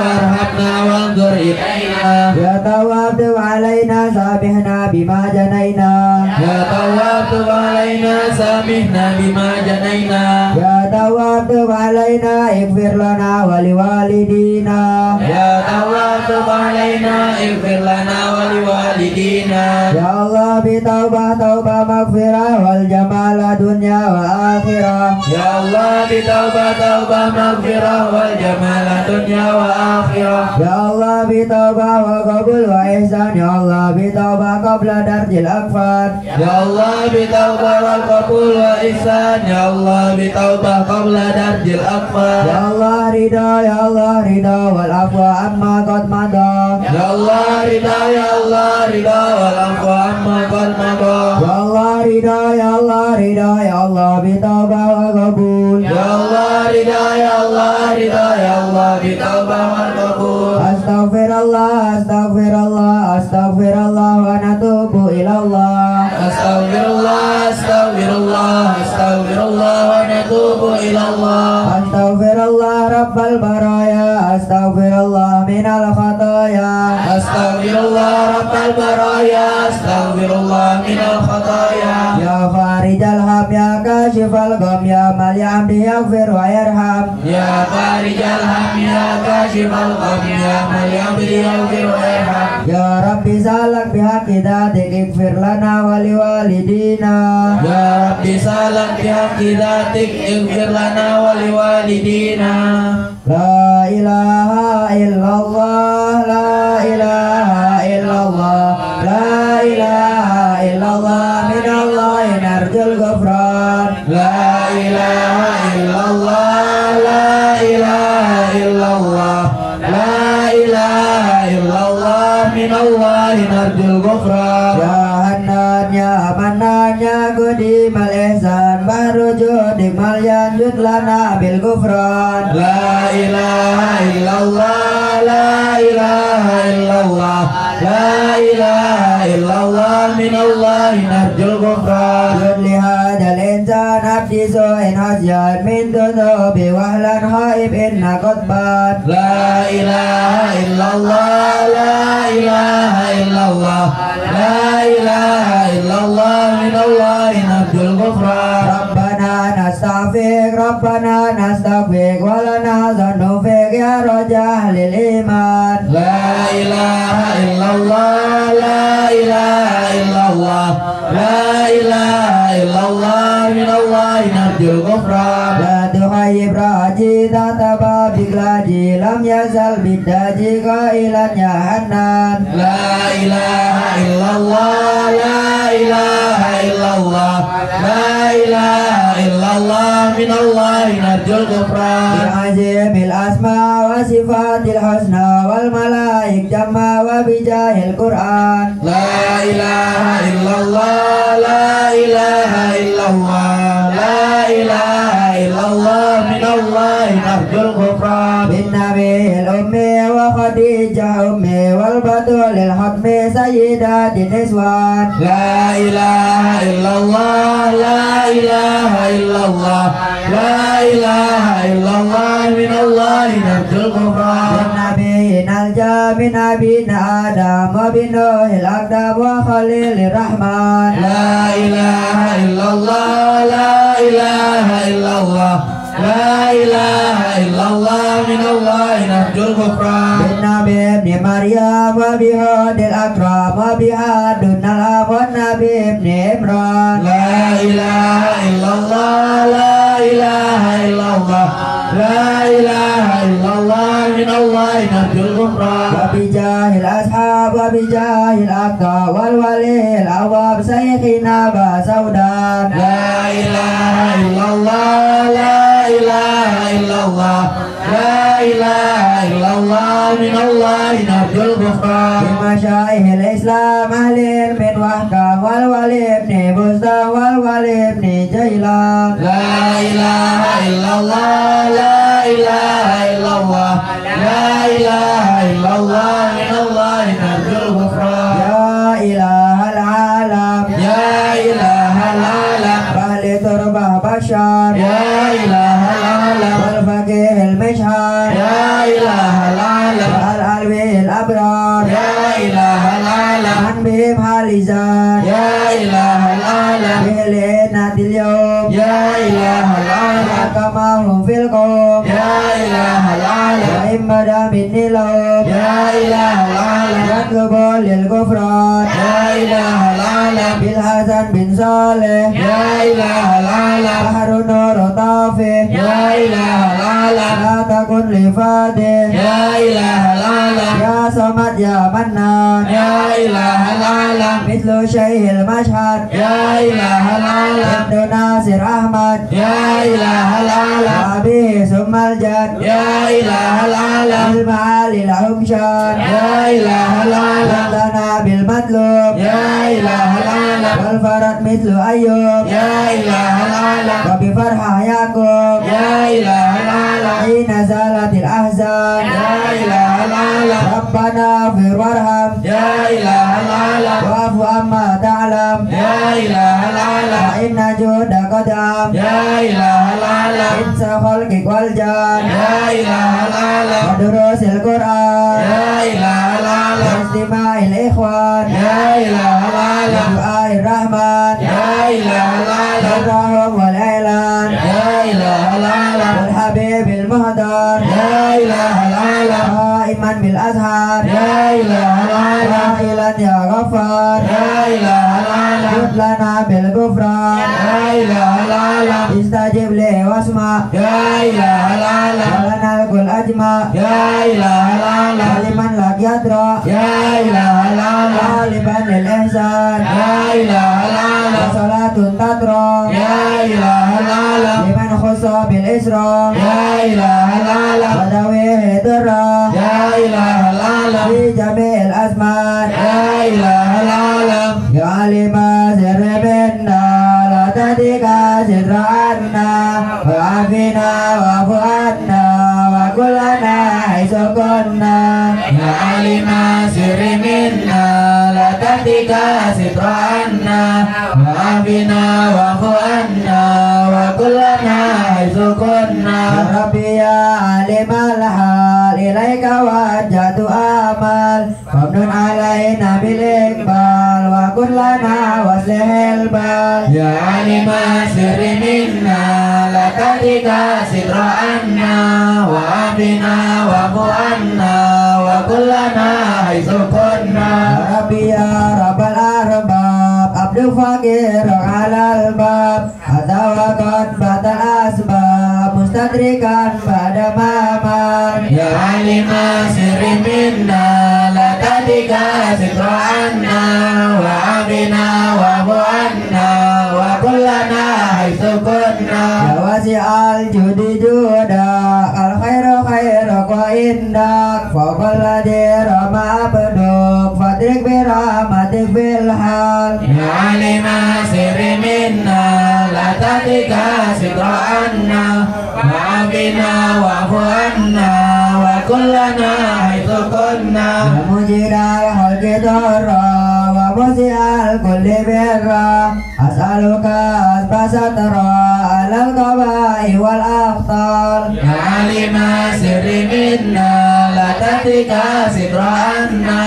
warhamna wanzur ilaina Ya tawab tub alaina sabihna bima janaina Ya tawwab tub alaina samihna bima janaina Ya tawab tub alaina ighfir lana wa liwalidina Ya tawwab tub alaina ighfir lana wa liwalidina Ya Allah bi taubah taubah maghfirah wal jamala dunya wa akhirah Ya Allah bi taubah taubah maghfirah wal jamala dunya wa akhirah Ya Allah bi taubah wa qabul wa ihsan Ya Allah bi taubah qabla darjil akfar Ya Allah bi taubah wal qabul wa ihsan Ya Allah bi taubah qabla darjil akbar Ya Allah ridha wal afwa amma qad mada Ya Allah ridha wal afwa amma qad mada Ya Allah ridha ya Allah bi taubah wa qabul Ya Allah ridha ya Allah bi taubah wal qabul Astaghfirullah wa natubu ilallah Astagfirullah wa natubu ilallah Astaghfirullah rabbal baraya Astaghfirullah minal khataya Astagfirullah rabbal baraya Astagfirullah minal khataya Ya farijal ham ya kashifal gham ya mal yamdi yaghfir wa yarham Ya farijal ham ya kashifal gham ya man yamdi yaghfir wa yarham Ya Rabbi salak bihaqqi dhatik ighfir lana wa liwalidina Ya Rabbi salam bihaqqi dhatik ighfir lana wa liwalidina La ilaha illallah La ilaha illallah La ilaha illallah minallahi narjul ghufran La ilaha illallah La ilaha illallah La ilaha illallah minallahi narjul ghufran Ya Hanan ya Manan ya Qudimal ihsan baru judik mal yanjud lana bil ghufran La ilaha illallah La ilaha illallah La ilaha illallah minallahi narjul ghufran Yud lihadal insan abdi su'in hasyan min tutubi wahlan haib inna qutban La ilaha illallah La ilaha illallah La ilaha illallah minallahi narjul ghufran Rabbana nastaghfir walana zanufik ya rajah lil iman La ilaha illallah La ilaha illallah La ilaha illallah minallahi narjul ghufran La tuhayyib raji tataba biklaji lam yazal bidaji qailan ya Hanan La ilaha illallah La ilaha illallah La ilaha illallah minallahi narjul ghufran Bi'azimil asma wa sifatil husna wal malaik jamma wa bijahil Qur'an La ilaha illallah La ilaha illallah La ilaha illallah الله نرجو الغفران بالنبي الأمي وخديجة أمي والبطول الحكم سيدات النسوان لا إله إلا الله لا إله إلا الله لا إله إلا الله من الله نرجو الغفران بالنبي نلجأ من أبينا آدم وبنوح الأقدم وخليل الرحمن لا إله إلا الله لا إله إلا الله لا إله إلا الله من الله نرجو الغفران بالنبي ابن مريم وبهود الأكرم وبهاد الأب والنبي ابن عمران لا إله إلا الله لا إله إلا الله لا إله إلا الله من الله نرجو الغفران وبجاه الأصحاب وبجاه الأقطاب والولي الأواب شيخنا بسودان لا إله إلا الله لا إله إلا الله لا إله إلا الله من الله نرجو الغفران بمشايخ الإسلام أهل من وحكم والولي ابن بستان والولي ابن جيلان لا إله إلا الله لا إله إلا الله لا إله إلا الله من الله نرجو الغفران يا إله العالم يا إله العالم أهل تربة بشر يا إله العالم والفقيه المشهر يا إله العالم والألوي الأبرار يا إله العالم من بهم حالزان يا إله العالم بلينا اليوم يا إله العالم كما هم في القوم يا إله العالم وإن بدا مني لهم يا إله العالم يطلب للغفران يا إله العالم بالحسن بن صالح يا إله العالم بحر نور طافي يا إله العالم لا تكن لفاده يا إله العالم يا صمد يا منان يا إله العالم مثل شيخ المشهد يا إله العالم ابن ناصر أحمد يا إله العالم وأبيه ثم الجد يا إله العالم المعالي لهم شان يا إله العالم لنا بالمطلوب يا إله العالم والفرد مثل أيوب يا إله العالم وبفرحة يعقوب يا إله العالم حين زالت الأحزان يا إله العالم ربنا اغفر وارحم يا إله العالم واعف عما تعلم يا إله العالم فإن جودك قدام يا إله العالم إنس خلقك والجان يا إله العالم ودروس القرآن يا إله العالم واستماع الإخوان يا إله العالم دعاء الرحمن يا إله العالم سرهم والإعلان يا إله العالم والحبيب المهدر يا إله العالم قائما بالأزهار يا إله العالم قائلا يا غفار يا إله العالم جد لنا بالغفران يا إله العالم استجب لي واسمع يا إله العالم ولنا الكل أجمع يا إله العالم ولمن لك يدرى يا إله العالم غالبا للإحسان يا إله العالم وصلاة تترى يا إله العالم لمن خص بالإسراء يا إله العالم وذويه درى يا إله العالم في جميع الأزمان يا إله العالم يا علم سر منا لا تهدك سر عنا وعافنا واعف عنا وكلنا حيث كنا يا علم سر منا لا تهدك ستر عنا وعافنا واعف عنا وكلنا حيث كنا يا ربي يا عالم الحال إليك وجهت آمال فمن علينا بالإقبال وكن لنا واصلح البال يا علم سر منا لا تهدك ستر عنا وعافنا واعف عنا وكلنا حيث كنا يا ربي يا رب الأرباب عبد فقير على الباب هذا وقد بات الأسباب مستدركا بعد ما مات يا علم سر منا لا تهدك ستر عنا وعافنا واعف عنا وكلنا حيث كنا يا واسع الجود جودك الخير خيرك وإنك فوق الذي رمى عبدك فادرك برحمتك في الحال يا علم سر منا لا تهدك ستر عنا وعافنا واعف عنا وكلنا حيث كنا مجيد الخلق ضرا ومسيء الكل برا أسألك أسباب سترا على القبائح والأخطار يا عالم سر منا لا تهتك ستر عنا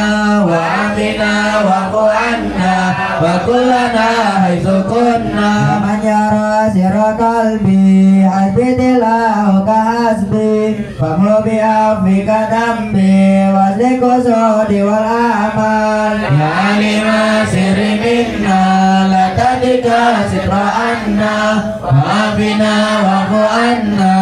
وعافنا واعف عنا وكلنا حيث كنا من يرى سر قلبي حسبي تلاوك حسبي فامر بعفوك ذنبي واسلك صوتي والأعمال يا عالم سر منا لا تهتك ستر عنا وعافنا واعف عنا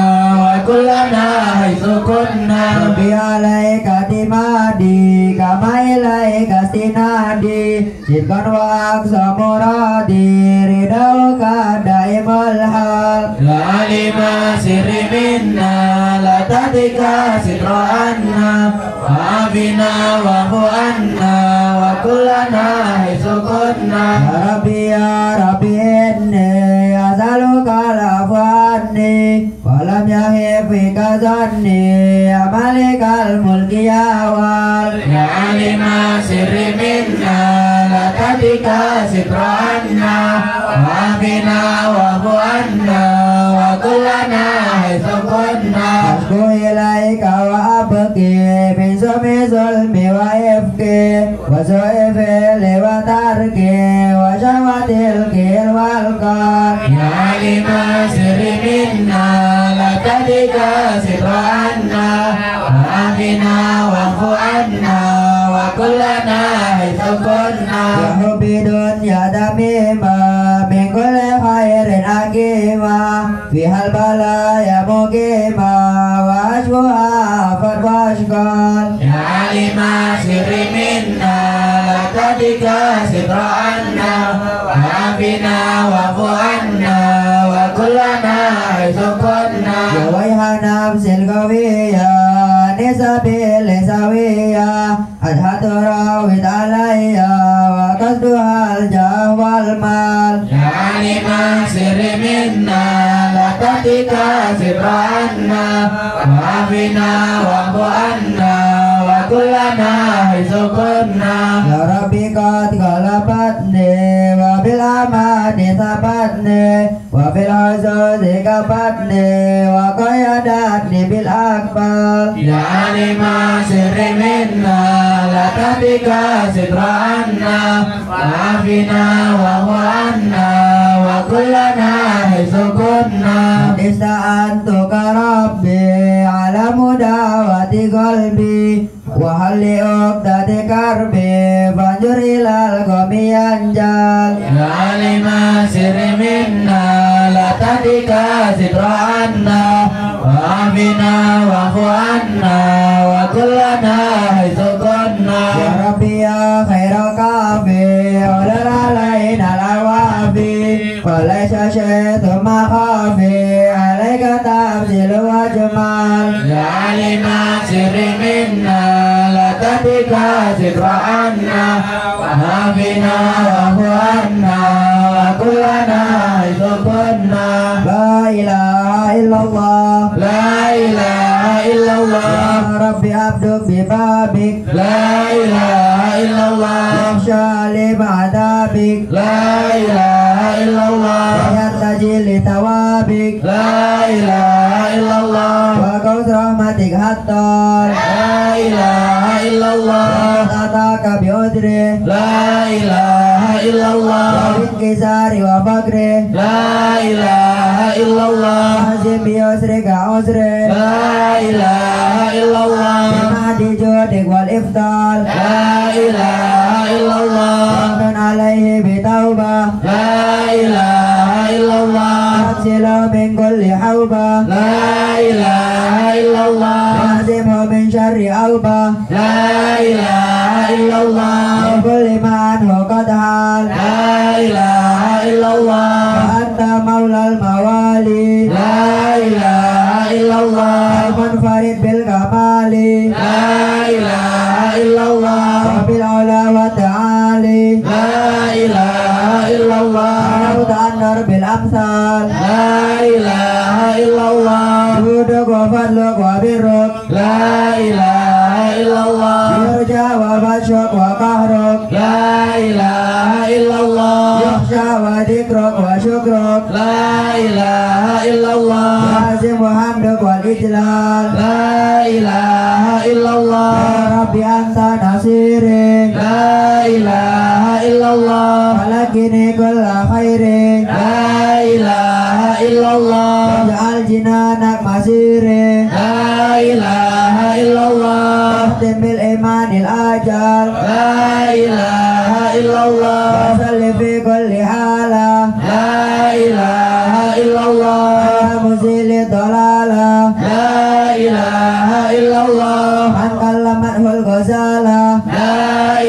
وكلنا حيث كنا ربي عليك اعتمادي كما إليك استنادي صدقا وأقصى مرادي رضاك دائم الحال لا علم سر منا لا تهتك ستر عنا وعافنا واعف عنا وكلنا حيث كنا يا ربي إني أسألك العفو عني ولم يهب فيك ظني يا مالك الملك يا وال يا عالم سر منا لا تهتك ستر عنا وعافنا واعف عنا وكلنا حيث كنا أشكو إليك وأبكي من سوء ظلمي وإفكي وسوء فعلي وتركي وشهوة الكيل والقار يا عالم سر منا لا تهتك ستر عنا وعافنا واعف عنا وكلنا حيث كنا يا حبي دنيا دميمة من كل خير أكيمة فيها البلايا مقيمة وأشكوها فالواشكال يا عالم سر منا لا تهتك ستر عنا وعافنا واعف عنا وكلنا حيث كنا يا ويها نفس القوية نسبي سوية حتى تراود عليا وقصدها الجاه والمال يا عالم سر منا لا تهتك ستر عنا وعافنا واعف عنا وكلنا حيث كنا يا ربي قد غلبتني وبالأمان ثبتني وبالحظوظ كبتني وقيدتني بالأكبر يا عالم سر منا لا تهتك ستر عنا وعافنا واعف عنا وكلنا حيث كنا استعنتك ربي على مداوة قلبي وهل عقدة كربي فانجر إلى القوم ينجل يا عالم سر منا لا تهتك ستر عنا وعافنا واعف عنا وكلنا حيث كنا يا ربي يا خير كافي علل علينا العوافي وليس شيء ثم خافي عليك تفضيل وجمال يا عالم سر منا لا تهتك ستر عنا وعافنا واعف عنا وكلنا حيث كنا لا إله إلا الله لا إله إلا الله يا ربي عبدك ببابك لا إله إلا الله يخشى لعذابك لا إله إلا الله ويرتجي لثوابك لا إله إلا الله وقوس رحمتك حتى لا إله إلا الله أتاك بعذره لا إله إلا الله وبانكسار وفقره لا إله إلا الله وحزم بيسرك عسره لا إله إلا الله بمهد جودك والإفضال لا إله إلا الله ومن عليه بتوبة لا إله إلا الله واغسله من كل حوبة لا إله إلا الله واعزمه من شر أوبة لا إله إلا الله من كل ما عنه قد حال لا إله إلا الله وأنت مولى الموالي لا إله إلا الله المنفرد بالكمال لا إله إلا الله وبالعلا والتعالي لا إله إلا الله ونوت عن درب الأمثال لا إله إلا الله جود makhluk wa birruk La ilaha illallah yurja wa basyuk wa qahruk La ilaha illallah yukhsha wa dikruk wa syukruk La ilaha illallah lazim wa hamduk wal ijlal La ilaha illallah ya Rabbi anta nasiri La ilaha illallah falakini kulla khairi La ilaha illallah waj'al jinanak masiri La ilaha illallah wahdim bil imanil ajal La ilaha illallah wasalli fi kulli hala La ilaha illallah ala muzili dhalala La ilaha illallah man kallamathul ghazala La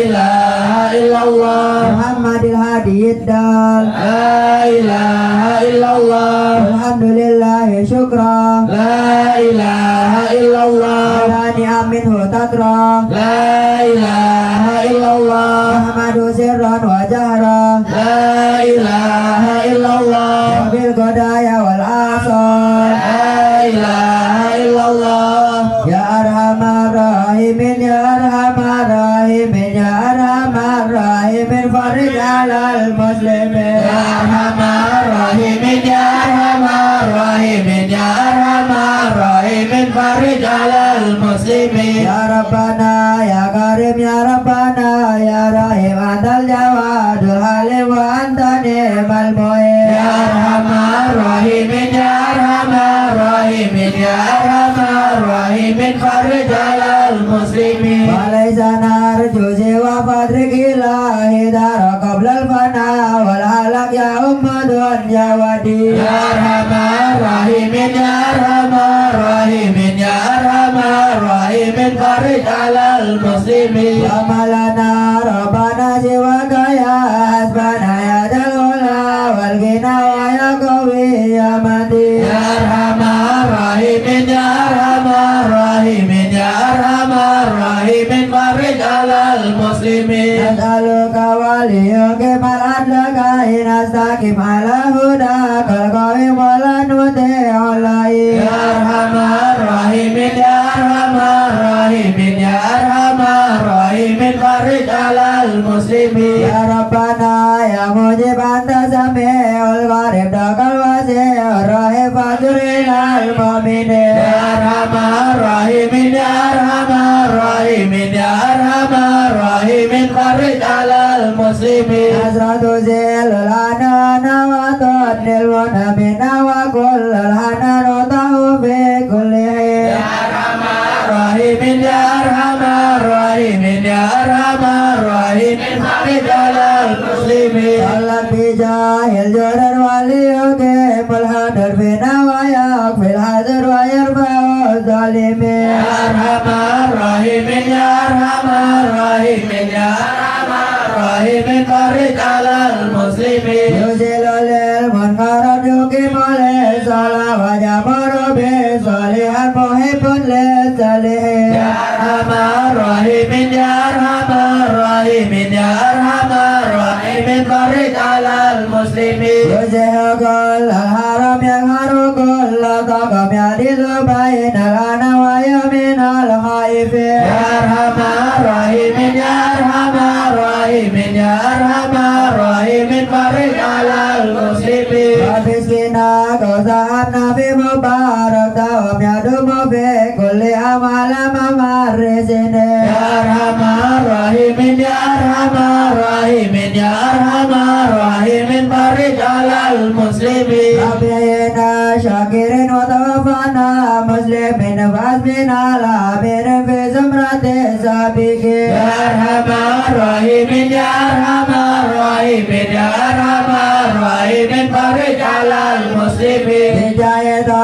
ilaha illallah Muhammadil hadiyid dal La ilaha illallah alhamdulillahi syukra La ilaha illallah ala ni'aminhu tatra La ilaha illallah Ahmadu sirran wa jahra La ilaha illallah bil qadaya wal asal La ilaha illallah ya arhamar rahimin ya arhamar rahimin ya arhamar rahimin farij alal muslimin Ya Arhamar Rahimin Ya Arhamar Rahimin Ya Arhamar Rahimin Farij alal muslimin ya rabbana ya karim ya rabbana ya rahim antal jawadul halim wa anta ni'mal mu'in Ya Arhamar Rahimin Ya Arhamar Rahimin Ya Arhamar Rahimin Farij alal muslimin walaysa narju siwa fadrik ilahi dara qabla al-fana wal halak ya ummadun ya wadi Ya Arhamar Rahimin Ya Arhamar Rahimin Ya Arhamar Rahimin Farij alal muslimin wa malana rabbana siwa kaya hasbana ya dalula wal gina wa ya qawi ya mati Ya Arhamar Rahimin Ya Arhamar Rahimin Ya Arhamar Rahimin Farij alal muslimin nas'aluka waliyuki mal adlaka inastaqim ala huda kal qawim wala nuti'u lain Ya Arhamar Rahimin Ya Arhamar Rahimin Ya Arhamar Rahimin Farij alal muslimin ya rabbana ya mujib anta sami'ul qarib dakal wasi'ur rahim fadrilal mu'minin Ya Arhamar Rahimin Ya Arhamar Rahimin Ya Arhamar Rahimin Farij alal muslimin Hasratu zilul anana wa tudnil munamina wa kullul hananu tahu fi kulli hin Ya Arhamar Rahimin Ya Arhamar Rahimin Ya Arhamar Rahimin Farij alal muslimin Salat bijahil jodar waliyuki mulhadar fina wa yakfil hadir wa yarfa'u zalimin Ya Arhamar Rahimin Ya Arhamar Rahimin Ya Arhamar Rahimin Farij alal muslimin Yuzilul ilmun karat yukimu li salah wa jamuru bi salihan muhibbun li salihin Ya Arhamar Rahimin Ya Arhamar Rahimin Ya Arhamar Rahimin Farij alal muslimin Yuzihu kullal haram yang haru kullal taqam yadilu bainal ana wa yaminal khaifin Ya Arhamar Rahimin Ya Arhamar Rahimin Ya Arhamar Rahimin Farij alal muslimin Wabiskina kausahan nabi mubarak dawam yadumu fi kulli amala mamarisini Ya Arhamar Rahimin Ya Arhamar Rahimin Ya Arhamar Rahimin Farij alal muslimin Abiyina syakirin wa tawafana muslimin fasbina lamin fi zumrati sabiqin Ya Arhamar Rahimin Ya Arhamar Rahimin Ya Arhamar Rahimin Farij alal muslimin Hidayata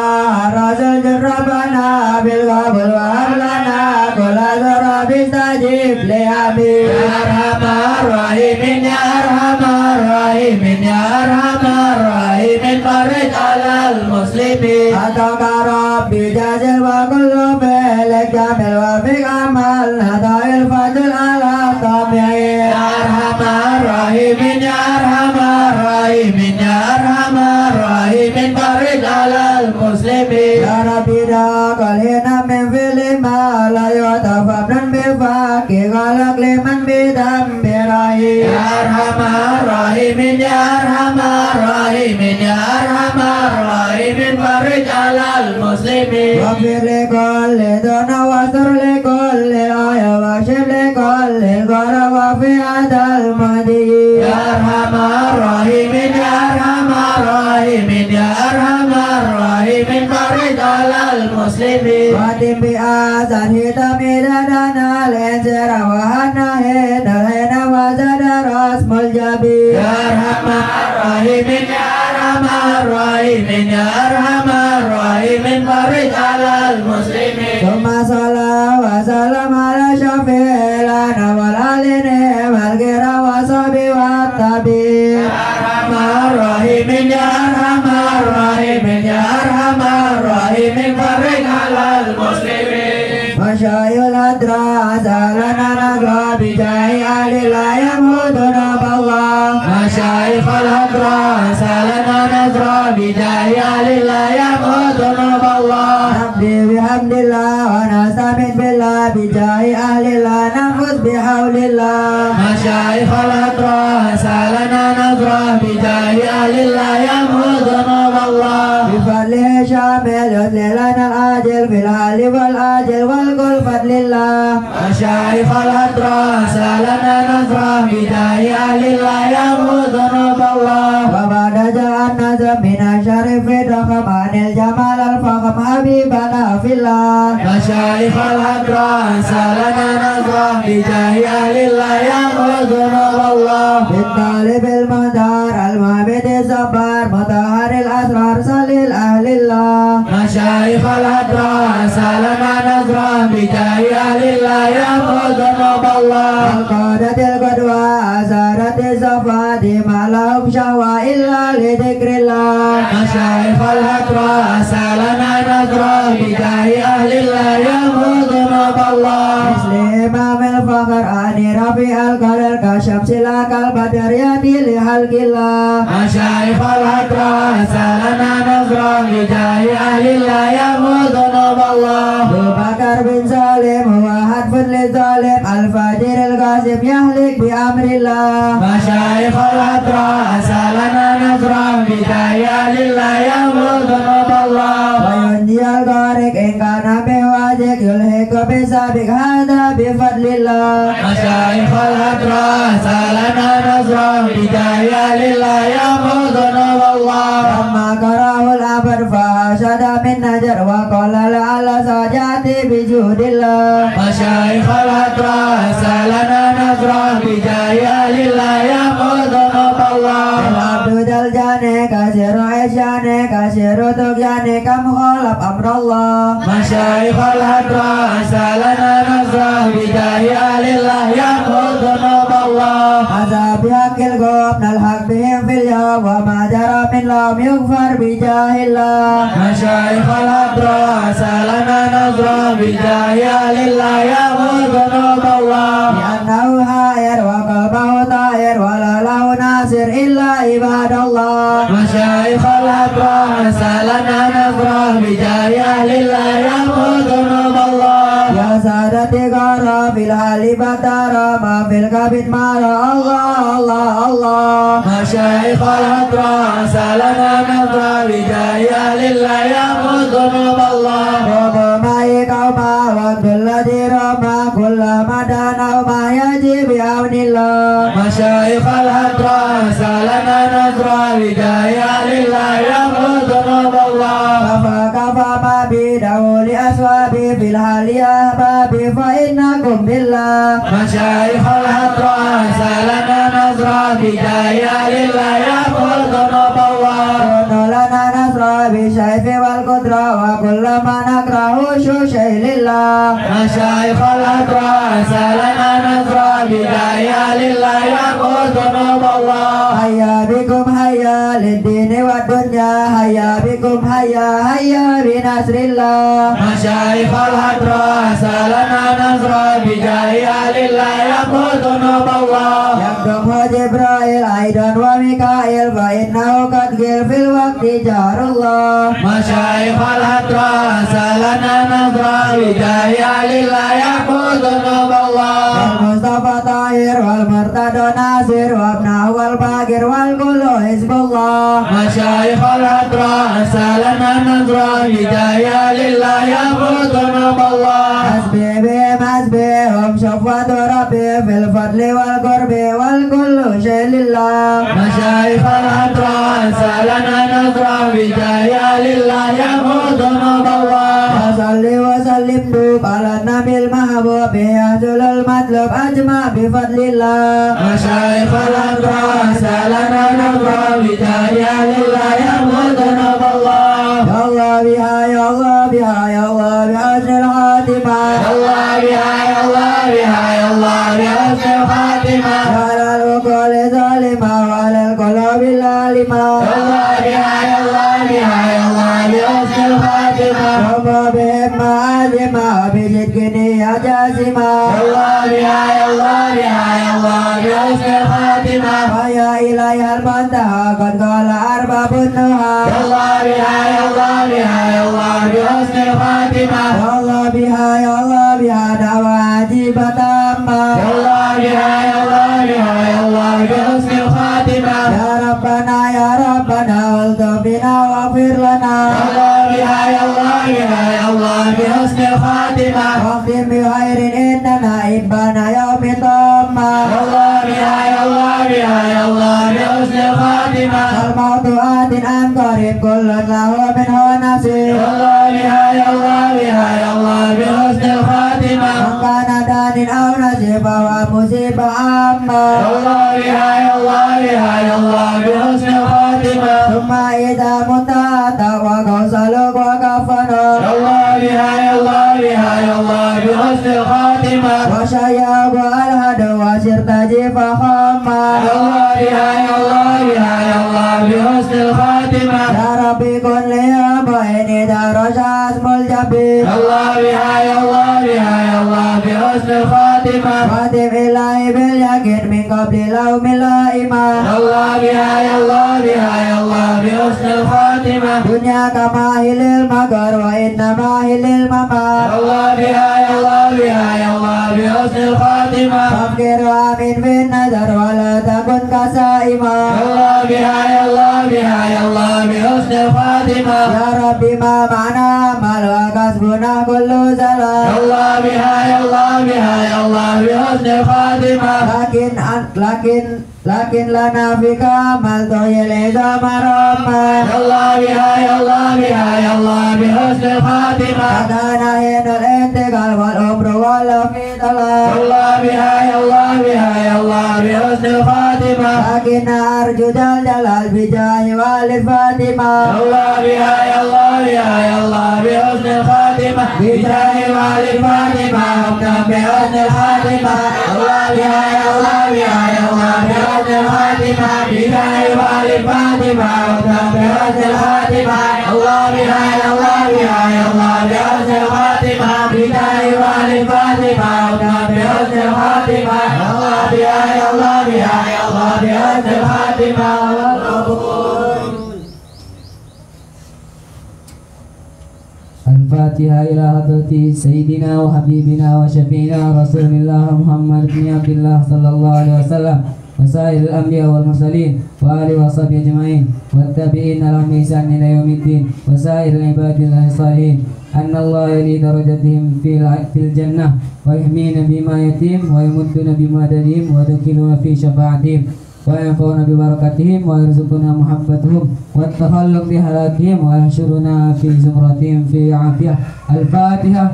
Rasul Rabbana bil qabul wa hablana kula zarabi stajib li habib Ya Arhamar Rahimin Ya Arhamar Rahimin Ya Arhamar Rahimin Farij alal muslimin Ataka Rabbi jazil wa kullu fi'lik jamil wa fik amal nadail fadl ala tabi'in Ya Arhamar Rahimin Ya Arhamar Rahimin Ya Arhamar Rahimin Farij alal muslimin Ya Rabbi dakalina min fili ma la yutafabnan bifaki galak liman bidam birahi. Ya Arhamar Rahimin, Ya Arhamar Rahimin, Ya Arhamar Rahimin, farij alal muslimin. Wafir likulli duna wasur likulli aya washib likulli gora wafi adal madi. Ya Arhamar Rahimin, Ya Arhamar Rahimin, Ya Arhamar Rahimin, farij alal muslimin. Watim bi azan hitam idadana lenzera wahana hena wazada rasmul jabi. Ya Arhamar Rahimin, Ya Arhamar Rahimin, Ya Arhamar Rahimin, farij alal muslimin. Summa salam wa salam ala syafi'il lana wal alini wal gira wa sabi wa tabi. Ya Arhamar Rahimin, Ya Arhamar Rahimin, Ya Arhamar Rahimin, farij alal muslimin. Masyayul adra azalana nagra bijai alila yamuduna ballah. Masyaikhul hadra salana nazra bidaya lillah yamuduna ballah. Nabdi bihamdillah wa nastamin billah bijai ahlillah nafuz bihawlillah. Masyaikhul hadra salana nazra bidaya lillah yamuduna ballah. Bifadlihi syamil yudlilana al-ajil fil hali wal ajil wal kulfat lillah. Masyaikhul hadra salana nazra bidaya lillah yamuduna ballah. Wa ba'da ja'an nazam mina syarifi dakham anil jamal al-fakham habibana fillah. Masyaikhul hadra salana nazra bidaya lillah yamuduna ballah. Bittalibil muhdar al-muhamidi sabar mutaharil asrar salil ahlillah. Masyaikhul hadra salana nazra bidaya lillah yamuduna ballah. Al-qadatil qadwa azaratil safadi malahum syahwa illa lidikrillah. Masyaikhul hadra salana nazra bidaya lillah yamuduna ballah. Imam al-fakhr ani rafi al-qadar kasyaf silakal badar yadi lihalgillah. Masyaikhul hadra salana nazra bidaya lillah yamuduna ballah. Abu Bakar bin Salim huwa hadfun li zalim al-fajir al-qasib yahlik bi amrillah. Masyaikhul hadra salana nazra bidaya lillah yamuduna ballah. Wa yunji al-gharik in kana biwajik yulhiku bisabik hadha bifadlillah. Masyaikhul hadra salana nazra bidaya lillah yamuduna ballah. Amma karahul abad fahashada min najar wa qala la'ala sajati bijudillah. Masyaikhul hadra salana nazra bidaya lillah yamuduna ballah. Abdu dal jane kasiru isyane kasiru tugyane kam kholab amrallah. Masyaikhul hadra salana nazra bidaya lillah yamuduna ballah. Azab yakil gob nal haq bihim fil yawm wa ma jara min lam yughfar bijahillah. Masyaikhul hadra salana nazra bidaya lillah yamuduna ballah. Li'annahu hair wa qalbahu ta'ir wa la lahu nasir illa ibadallah. Masyaikhul hadra salana nazra bidaya lillah yamuduna ballah. Ya sadati gara fil hali batara ma fil kabit mara Allah Allah Allah. Masyaikhul hadra salana nazra bidaya lillah yamuduna ballah. Robo mai kauma wa kulladhi rama kullama dana ma yajib yawnillah. Masyaikhul hadra salana nazra bidaya lillah yamuduna ballah. Kafa kafa ma bidawli aswabi fil hali ahbabi fa innakum billah. Masyaikhul hadra salana nazra bidaya lillah yamuduna ballah. Nolana nasra bi syaifi wal qudra wa kullama nakrahu syushay lillah. Masyaikhul hadra salana nazra bidaya lillah yamuduna ballah. Hayya bikum hayya lid-dini wa dunya hayya bikum hayya hayya binasrillah. Masyaikhul hadra salana nazra bidaya lillah yamuduna ballah. Dhamma Jibril aidan wa Mikail fa innahu qad qil fil waqti jarullah Masyayikh al-hadra salana nadra Widaya lillah ya'budun Allah Mustafa Tahir wal Murtada Nasir wabna wal Bagir wal Kullu Hizbullah Masyayikh al-hadra salana nadra Widaya lillah ya'budun Allah Hasbi bihim hasbihum syafwatu rabbi fil fadli wal qurbi wal kullu syailillah Masyayikh al-hadra salana nadra Widaya lillah ya'budun Allah Salli wa sallim dub ala nabil mahbub Yahzulul matlub ajma bifadlillah Masyayikh al-hadra salana nadra Widaya lillah ya'budun Allah Ya Allah biha ya Allah biha ya Allah bihasnil khatimah Allah biha ya Allah biha ya Allah bihasnil khatimah Alal uquli zalimah walal qulubi lalimah Allah biha ya Allah biha ya Allah bihasnil khatimah Rabba bihim ma'azimah bijidkini ya jasimah Allah biha ya Allah biha ya Allah bihasnil khatimah Faya ilayhal mantaha qad qala arbabun nuha Allah biha ya Allah biha ya Allah bihasnil khatimah Ya Allah biha ya Allah biha dawa ajibatamma Allah biha ya Allah biha ya Allah bihasnil khatimah Ya Rabbana waltubina waghfir lana Allah biha ya Allah biha ya Allah bihasnil khatimah Waghfir bi khairin innana ibana yaumin tamma Allah biha ya Allah biha ya Allah bihasnil khatimah Al-mautu atin an qarib kullun lahu min hawa nasib Allah biha ya Allah biha ya Allah bihasnil khatimah Kana danin aw nasibah wa musibah amma Allah biha ya Allah biha ya Allah bihasnil khatimah Summa idha muntata wa qawsaluk wa kafanu Allah biha ya Allah biha ya Allah bihasnil khatimah Wa syayyak wa alhadu wa sirtaji fahamma Allah biha ya Allah biha ya Allah bihasnil khatimah Ya Rabbi kun li abaini darasha asmul jabir Allah biha ya Allah biha ya Allah bihasnil khatimah Wadim ilahi bil yakin min qabli laumil laimah Allah biha ya Allah biha ya Allah bihasnil khatimah Dunya kama hilil magar wa inna ma hilil mamar Allah biha ya Allah biha ya Allah bihasnil khatimah Fakir wa amin bin nazar wa la takun kasaimah Allah biha ya Allah biha ya Allah bihasnil khatimah Ya Rabbi ma ma'na amal wa kasbuna kullu salam Allah biha ya Allah biha ya Allah bihasnil khatimah lakin lana fika mal tohil izama rahman Allah biha ya Allah biha ya Allah bihasnil khatimah Kadana hinul intiqal wal umru wal fi talab Allah biha ya Allah biha ya Allah bihasnil khatimah Lakin arju jalal bijahi walid fatimah Allah biha ya Allah biha ya Allah bihasnil khatimah bijahi walid fatimah bihasnil khatimah Allah biha ya Allah biha ya Allah bihasnil khatimah bijahi walid fatimah bihasnil khatimah Allah biha ya Allah biha ya Allah bihasnil khatimah bijahi walid fatimah bihasnil khatimah Allah biha ya Allah biha ya Allah bihasnil khatimah الفاتحة إلى حضرة سيدنا وحبيبنا وشفينا رسول الله محمد بن عبد الله صلى الله عليه وسلم وسائر الأنبياء والمرسلين وآله وصحبه أجمعين والتابعين لهم بإحسان إلى يوم الدين وسائر العباد الله الصالحين أن الله يلي درجتهم في الجنة ويحمينا بما يتيم ويمدنا بمددهم ويدخلنا في شفاعتهم وينفعنا ببركتهم ويرزقنا محبتهم والتخلق بهلاكهم ويحشرنا في زمرتهم في عافية الفاتحة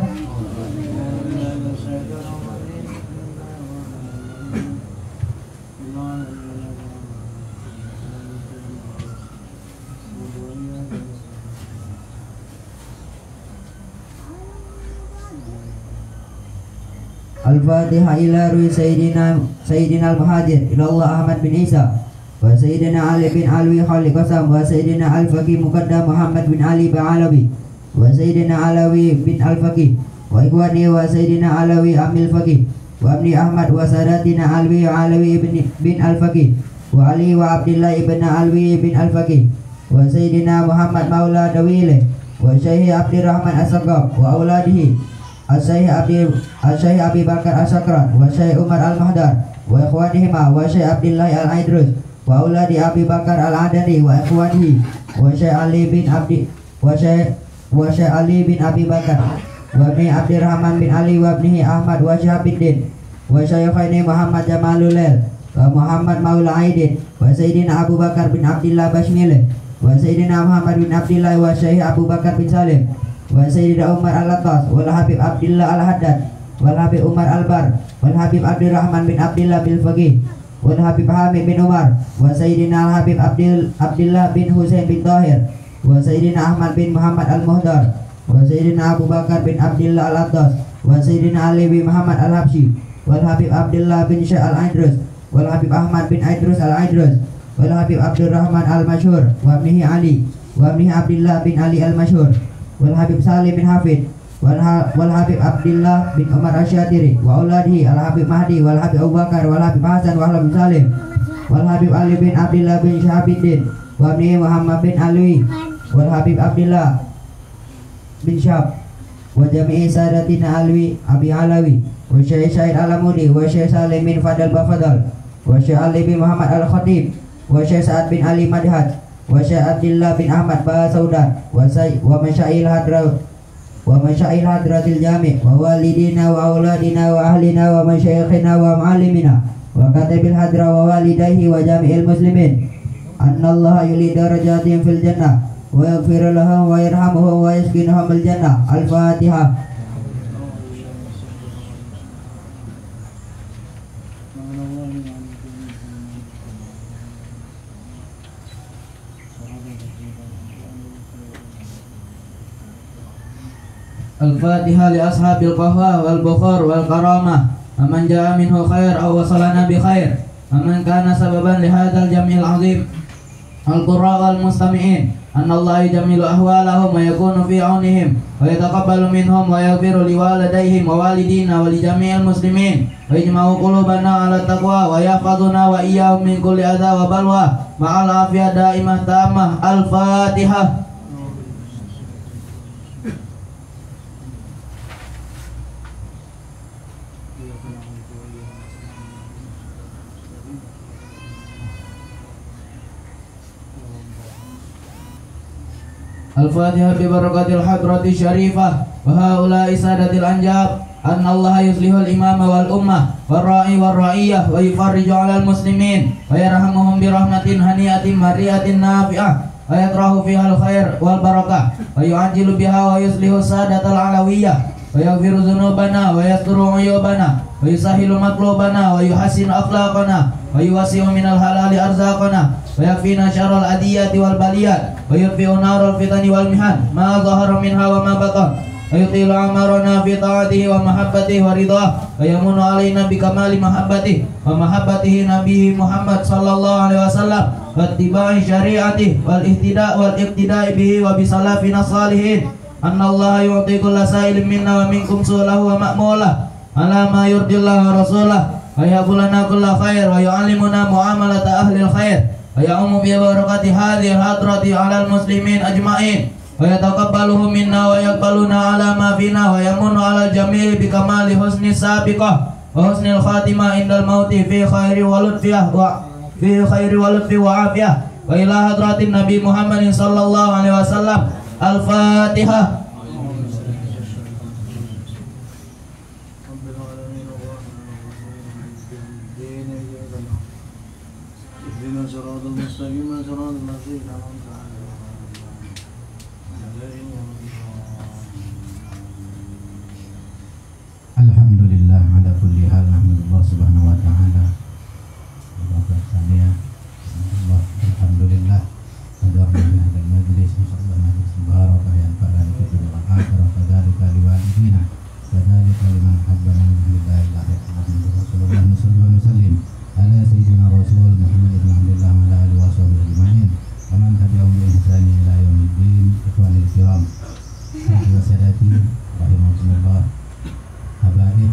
Al-Fatihah ila ruhi Sayyidina Al-Muhajir ila Allah Ahmad bin Isa wa Sayyidina Ali bin Alwi Khali Qasam wa Sayyidina Al-Faqih Muqaddam Muhammad bin Ali Ba'alawi wa Sayyidina Alawi bin Al-Faqih wa ikhwani wa Sayyidina Alawi Amil Faqih وابن أحمد وسادتنا علوي بن الفقيه وعلي وعبد الله بن علوي بن الفقيه وسيدنا محمد مولى دويله وشيخ عبد الرحمن السقاف وأولاده الشيخ أبي بكر الشكران وشيخ عمر المهدر وإخوانهما وشيخ عبد الله العيدروس وأولاد أبي بكر العدني وإخوانه وشيخ علي بن أبي بكر وابن عبد الرحمن بن علي وابنه أحمد وشهاب الدين وشيخين محمد جمال الليل ومحمد مولى عيدين وسيدنا أبو بكر بن عبد الله بشميله وسيدنا محمد بن عبد الله وشيخ أبو بكر بن سالم وسيدنا عمر اللطاس والحبيب عبد الله الحداد والحبيب عمر البر والحبيب عبد الرحمن بن عبد الله بالفقيه والحبيب حامد بن عمر وسيدنا الحبيب عبد الله بن حسين بن طاهر وسيدنا أحمد بن محمد المهدر وسيدنا أبو بكر بن عبد الله العطاس وسيدنا علي بن محمد الحبشي والحبيب عبد الله بن شيخ العيدروس والحبيب أحمد بن عيدروس العيدروس والحبيب عبد الرحمن المشهور وابنه علي وابنه عبد الله بن علي المشهور والحبيب سالم بن حفيد والحبيب عبد الله بن عمر الشاتري وأولاده الحبيب مهدي والحبيب أبو بكر والحبيب حسن والحبيب سالم والحبيب علي بن عبد الله بن شهاب الدين وابنه محمد بن علوي والحبيب عبد الله بن شهاب وجميع سادتنا علوي أبي علوي والشيخ شاهد العمودي والشيخ سالم بن فضل بفضل والشيخ علي بن محمد الخطيب والشيخ سعد بن علي مدهد والشيخ عبد الله بن أحمد باسودان ومشايخ حضرة الجامع ووالدينا وأولادنا وأهلنا ومشايخنا ومعلمنا وكاتب الحضرة ووالديه وجميع المسلمين أن الله يلي درجاتهم في الجنة ويغفر لهم ويرحمهم ويسكنهم الجنة. الفاتحة. الفاتحة لأصحاب القهوة والبخور والكرامة ومن جاء منه خير أو وصلنا بخير ومن كان سببا لهذا الجمع العظيم القراء والمستمعين أن الله يجمل أحوالهم ويكون في عونهم ويتقبل منهم ويغفر لوالديهم ووالدينا ولجميع المسلمين ويجمع قلوبنا على التقوى ويحفظنا وإياهم من كل أذى وبلوى مع العافية دائمة تامة. الفاتحة. الفاتحة ببركة الحضرة الشريفة وهؤلاء سادة الأنجاب أن الله يصلح الإمام والأمة والراعي والرعية ويفرج على المسلمين ويرحمهم برحمة هنيئة مريئة نافعة ويطرح فيها الخير والبركة ويعجل بها ويصلح السادة العلوية ويغفر ذنوبنا ويستر عيوبنا ويسهل مطلوبنا ويحسن أخلاقنا ويوسع من الحلال أرزاقنا ويكفينا شر الأذيات والبليات ويطفئ نار الفتن والمحن ما ظهر منها وما بطن ويطيل أعمارنا في طاعته ومحبته ورضاه ويمن علينا بكمال محبته ومحبته نبيه محمد صلى الله عليه وسلم واتباع شريعته والاقتداء به وبسلفنا الصالحين أن الله يعطي كل سائل منا ومنكم سؤله ومأموله على ما يرضي الله ورسوله ويهب لنا كل خير ويعلمنا معاملة أهل الخير ويعم ببركة هذه الحضرة على المسلمين أجمعين ويتقبله منا ويقبلنا على ما فينا ويمن على الجميع بكمال حسن السابقة وحسن الخاتمة عند الموت في خير ولطف وعافية وإلى حضرة النبي محمد صلى الله عليه وسلم. الفاتحة. Alhamdulillah ala kulli hal. Alhamdulillah subhanahu wa ta'ala. Alhamdulillah. Hadarna hadal majlis insyaallah majlis mubarak yanfa'una fi dunya wal akhirah kadzalika liwalidina kadzalika liman habbana min ahlillahi Rasulullah sallallahu alaihi wasallam ala sayyidina Rasul Muhammad ibn Abdullah wa ala alihi wa sahbihi ajma'in wa man tabi'ahum bi ihsan ila yaumiddin. Ikhwanil kiram wa sadati rahimakumullah. Habaib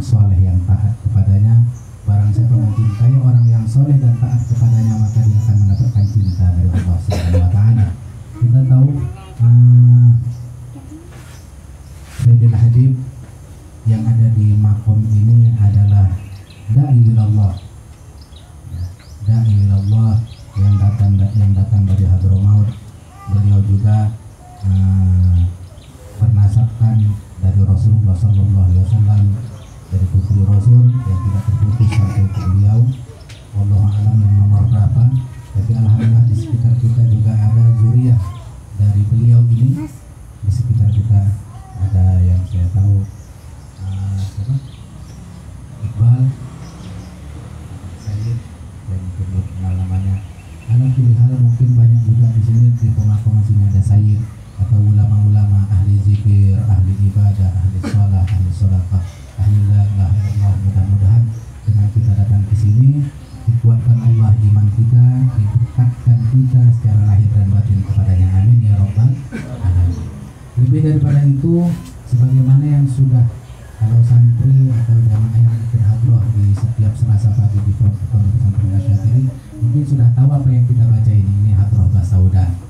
orang soleh yang taat kepadanya. Barang siapa mencintai orang yang soleh dan taat kepadanya, maka dia akan mendapatkan cinta dari Allah Subhanahu wa Ta'ala. Kita tahu Sayyidina Habib yang ada di makom ini adalah da'i ilallah, da'i ilallah yang datang dari Hadramaut. Beliau juga bernasabkan dari Rasulullah Sallallahu Alaihi Wasallam, dari putri Rasul yang tidak terputus sampai ke beliau. Wallahu a'lam yang nomor berapa, tapi alhamdulillah di sekitar kita juga ada zuriyah dari beliau ini. Di sekitar kita ada yang saya tahu siapa? Iqbal, Sayyid, yang mungkin kenal namanya. Ada pilihan mungkin banyak juga di sini di pemakaman sini ada Sayyid atau ulama-ulama ahli zikir, ahli ibadah, ahli sholat, ahli sholafah, ahli la ilaha illallah. Mudah-mudahan dengan kita datang ke sini dikuatkan Allah iman kita, didekatkan kita secara lahir dan batin kepadanya. Amin ya rabbal alamin. Lebih daripada itu, sebagaimana yang sudah kalau santri atau jamaah yang berhadroh di setiap Selasa pagi di Pondok Pesantren Asyadili mungkin sudah tahu apa yang kita baca ini hadroh Basaudan.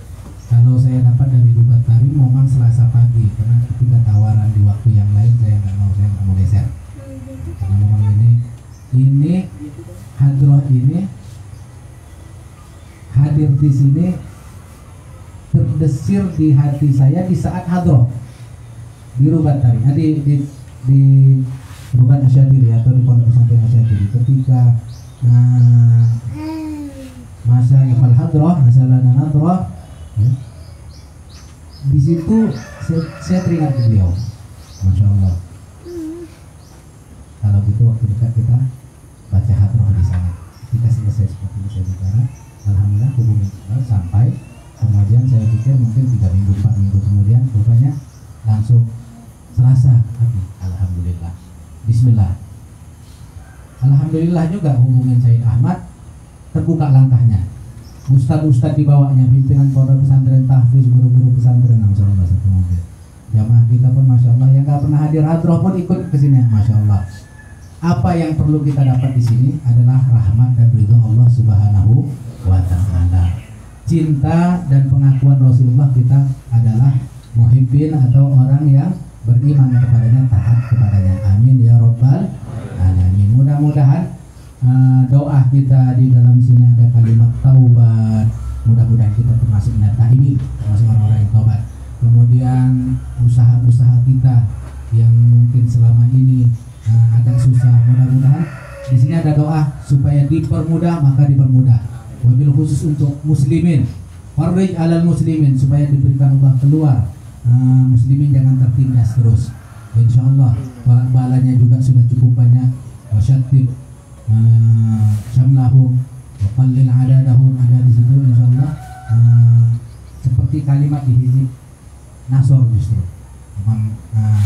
Kalau saya dapat dari Dubat Tarim memang Selasa pagi, karena ketika tawaran di waktu yang lain saya nggak mau geser. Karena memang ini hadroh ini hadir di sini terdesir di hati saya di saat hadroh di Dubat Tarim, di Ruban Asyadili atau di Pondok Pesantren Asyadili ketika masa ifal hadroh, masalahnya nadroh, di situ saya teringat beliau, masya Allah. Kalau gitu waktu dekat kita baca hadroh di sana. Kita selesai seperti ini saya bicara, alhamdulillah hubungi sampai. Kemudian saya pikir mungkin 3 minggu 4 minggu kemudian rupanya langsung Selasa pagi. Alhamdulillah. Bismillah. Alhamdulillah juga hubungin Sayyid Ahmad, terbuka langkahnya. Ustadz-ustadz di bawahnya, pimpinan pondok pesantren, tahfiz, guru-guru pesantren, masya Allah satu mobil. Jamaah kita pun masya Allah yang nggak pernah hadir hadroh pun ikut ke sini, masya Allah. Apa yang perlu kita dapat di sini adalah rahmat dan ridho Allah Subhanahu wa Ta'ala. Cinta dan pengakuan Rasulullah kita adalah muhibbin atau orang yang beriman kepadanya, taat kepadanya. Amin ya rabbal alamin. Mudah-mudahan doa kita di dalam sini ada kalimat taubat. Mudah-mudahan kita termasuk taibin, termasuk orang-orang yang taubat. Kemudian usaha-usaha kita yang mungkin selama ini agak susah, mudah-mudahan di sini ada doa supaya dipermudah, maka dipermudah. Wabil khusus untuk muslimin, farij alal muslimin, supaya diberikan Allah keluar. Muslimin jangan tertindas terus. Insya Allah balanya juga sudah cukup banyak. Wasyattib syamlahum wa qallil adadahum, ada di situ insya Allah. Seperti kalimat di Hizib Nasor justru memang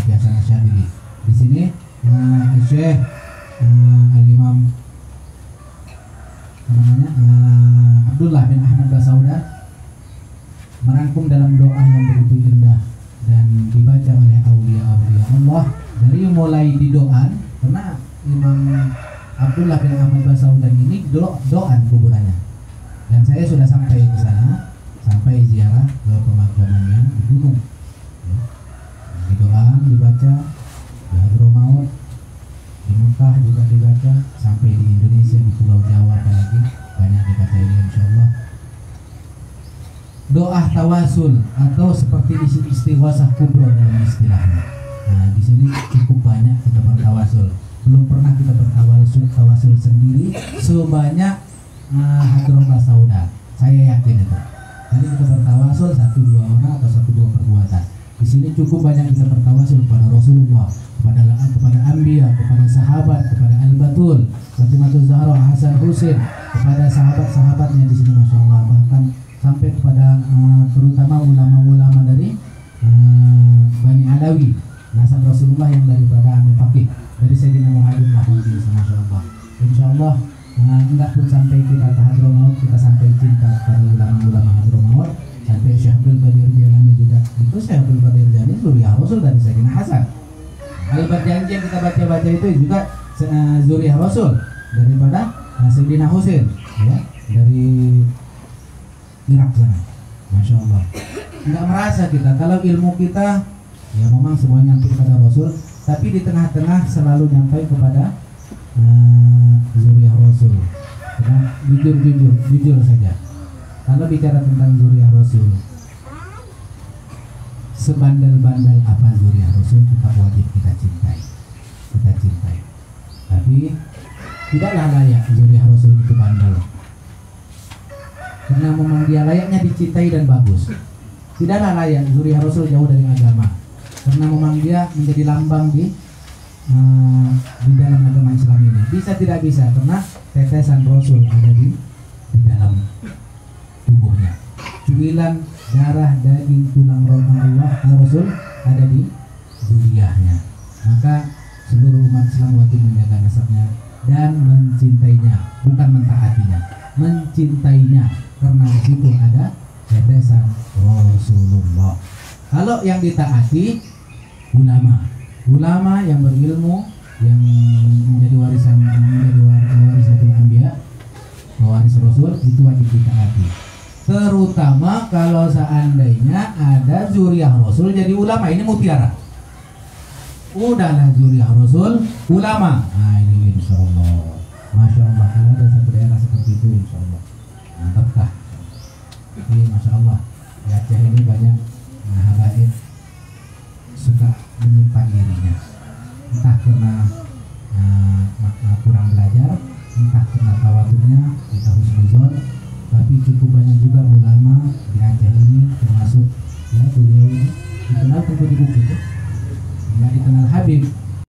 biasanya Syadili. Di sini Syekh Al-Imam Abdullah bin Ahmad Basaudan merangkum dalam doa yang begitu indah dan dibaca oleh aulia-aulia Allah dari mulai di doa, karena Imam Abdullah bin Ahmad Basaudan ini doan kuburannya, dan saya sudah sampai ke sana, sampai ziarah ke pemakamannya di gunung. Di doa dibaca, di Hadramaut, di Mekah juga dibaca, sampai di Indonesia, di Pulau Jawa apalagi banyak dibaca ini insyaallah. Doa tawasul atau seperti di sini istighosah kubro dalam istilahnya. Nah, di sini cukup banyak kita bertawasul. Belum pernah kita bertawasul sendiri sebanyak Hadroh Basaudan. Saya yakin itu. Jadi kita bertawasul 1-2 orang atau 1-2 perbuatan. Di sini cukup banyak kita bertawasul kepada Rasulullah, kepada Anbiya, kepada sahabat, kepada Al-Batul, Fatimah Zahra, Hasan Husain, kepada sahabat-sahabatnya di sini, masya Allah. Bahkan sampai kepada terutama ulama-ulama dari Bani Alawi, nasab Rasulullah yang daripada Amir Faqih, dari Sayyidina Muhammad Mahmudi, masya Allah. Insya Allah enggak pun sampai kita ke Hadramaut, kita sampai cinta kepada ulama-ulama Hadramaut, sampai Syekh Abdul Qadir Jailani juga. Itu Syekh Abdul Qadir Jailani zuriyah Rasul dari Sayyidina Hasan. Al-Badjani Apalagi yang kita baca-baca itu juga zuriyah Rasul daripada Sayyidina Husain ya, dari Irak sana. Masya Allah. Nggak merasa kita kalau ilmu kita ya memang semuanya nyampe kepada Rasul, tapi di tengah-tengah selalu nyampe kepada zuriyah Rasul. Karena jujur saja. Kalau bicara tentang zuriyah Rasul, sebandel-bandel apa zuriyah Rasul kita wajib kita cintai. Tapi tidaklah layak zuriyah Rasul itu bandel. Karena memang dia layaknya dicintai dan bagus. Tidaklah layak zuriyah Rasul jauh dari agama. Karena memang dia menjadi lambang di dalam agama Islam ini. Bisa tidak bisa karena tetesan Rasul ada di dalam tubuhnya. Cuilan darah daging tulang rotan Allah Rasul ada di zuriyahnya. Maka seluruh umat Islam wajib menjaga nasabnya dan mencintainya, bukan mentaatinya, mencintainya karena di situ ada tetesan Rasulullah. Kalau yang ditaati ulama yang berilmu yang menjadi warisatul anbiya, waris Rasul itu wajib ditaati. Terutama kalau seandainya ada zuriyah Rasul jadi ulama, ini mutiara. Udahlah zuriyah Rasul ulama. Nah ini insya Allah, masya Allah, kalau ada satu daerah seperti itu insya Allah mantapkah. Jadi masya Allah di Aceh ini banyak habaib suka menyimpan dirinya, entah karena kurang belajar, entah karena tawadhunya, kita husnuzon. Tapi cukup banyak juga ulama di Aceh ini, termasuk ya beliau ini dikenal tentu di bukit, nggak dikenal Habib.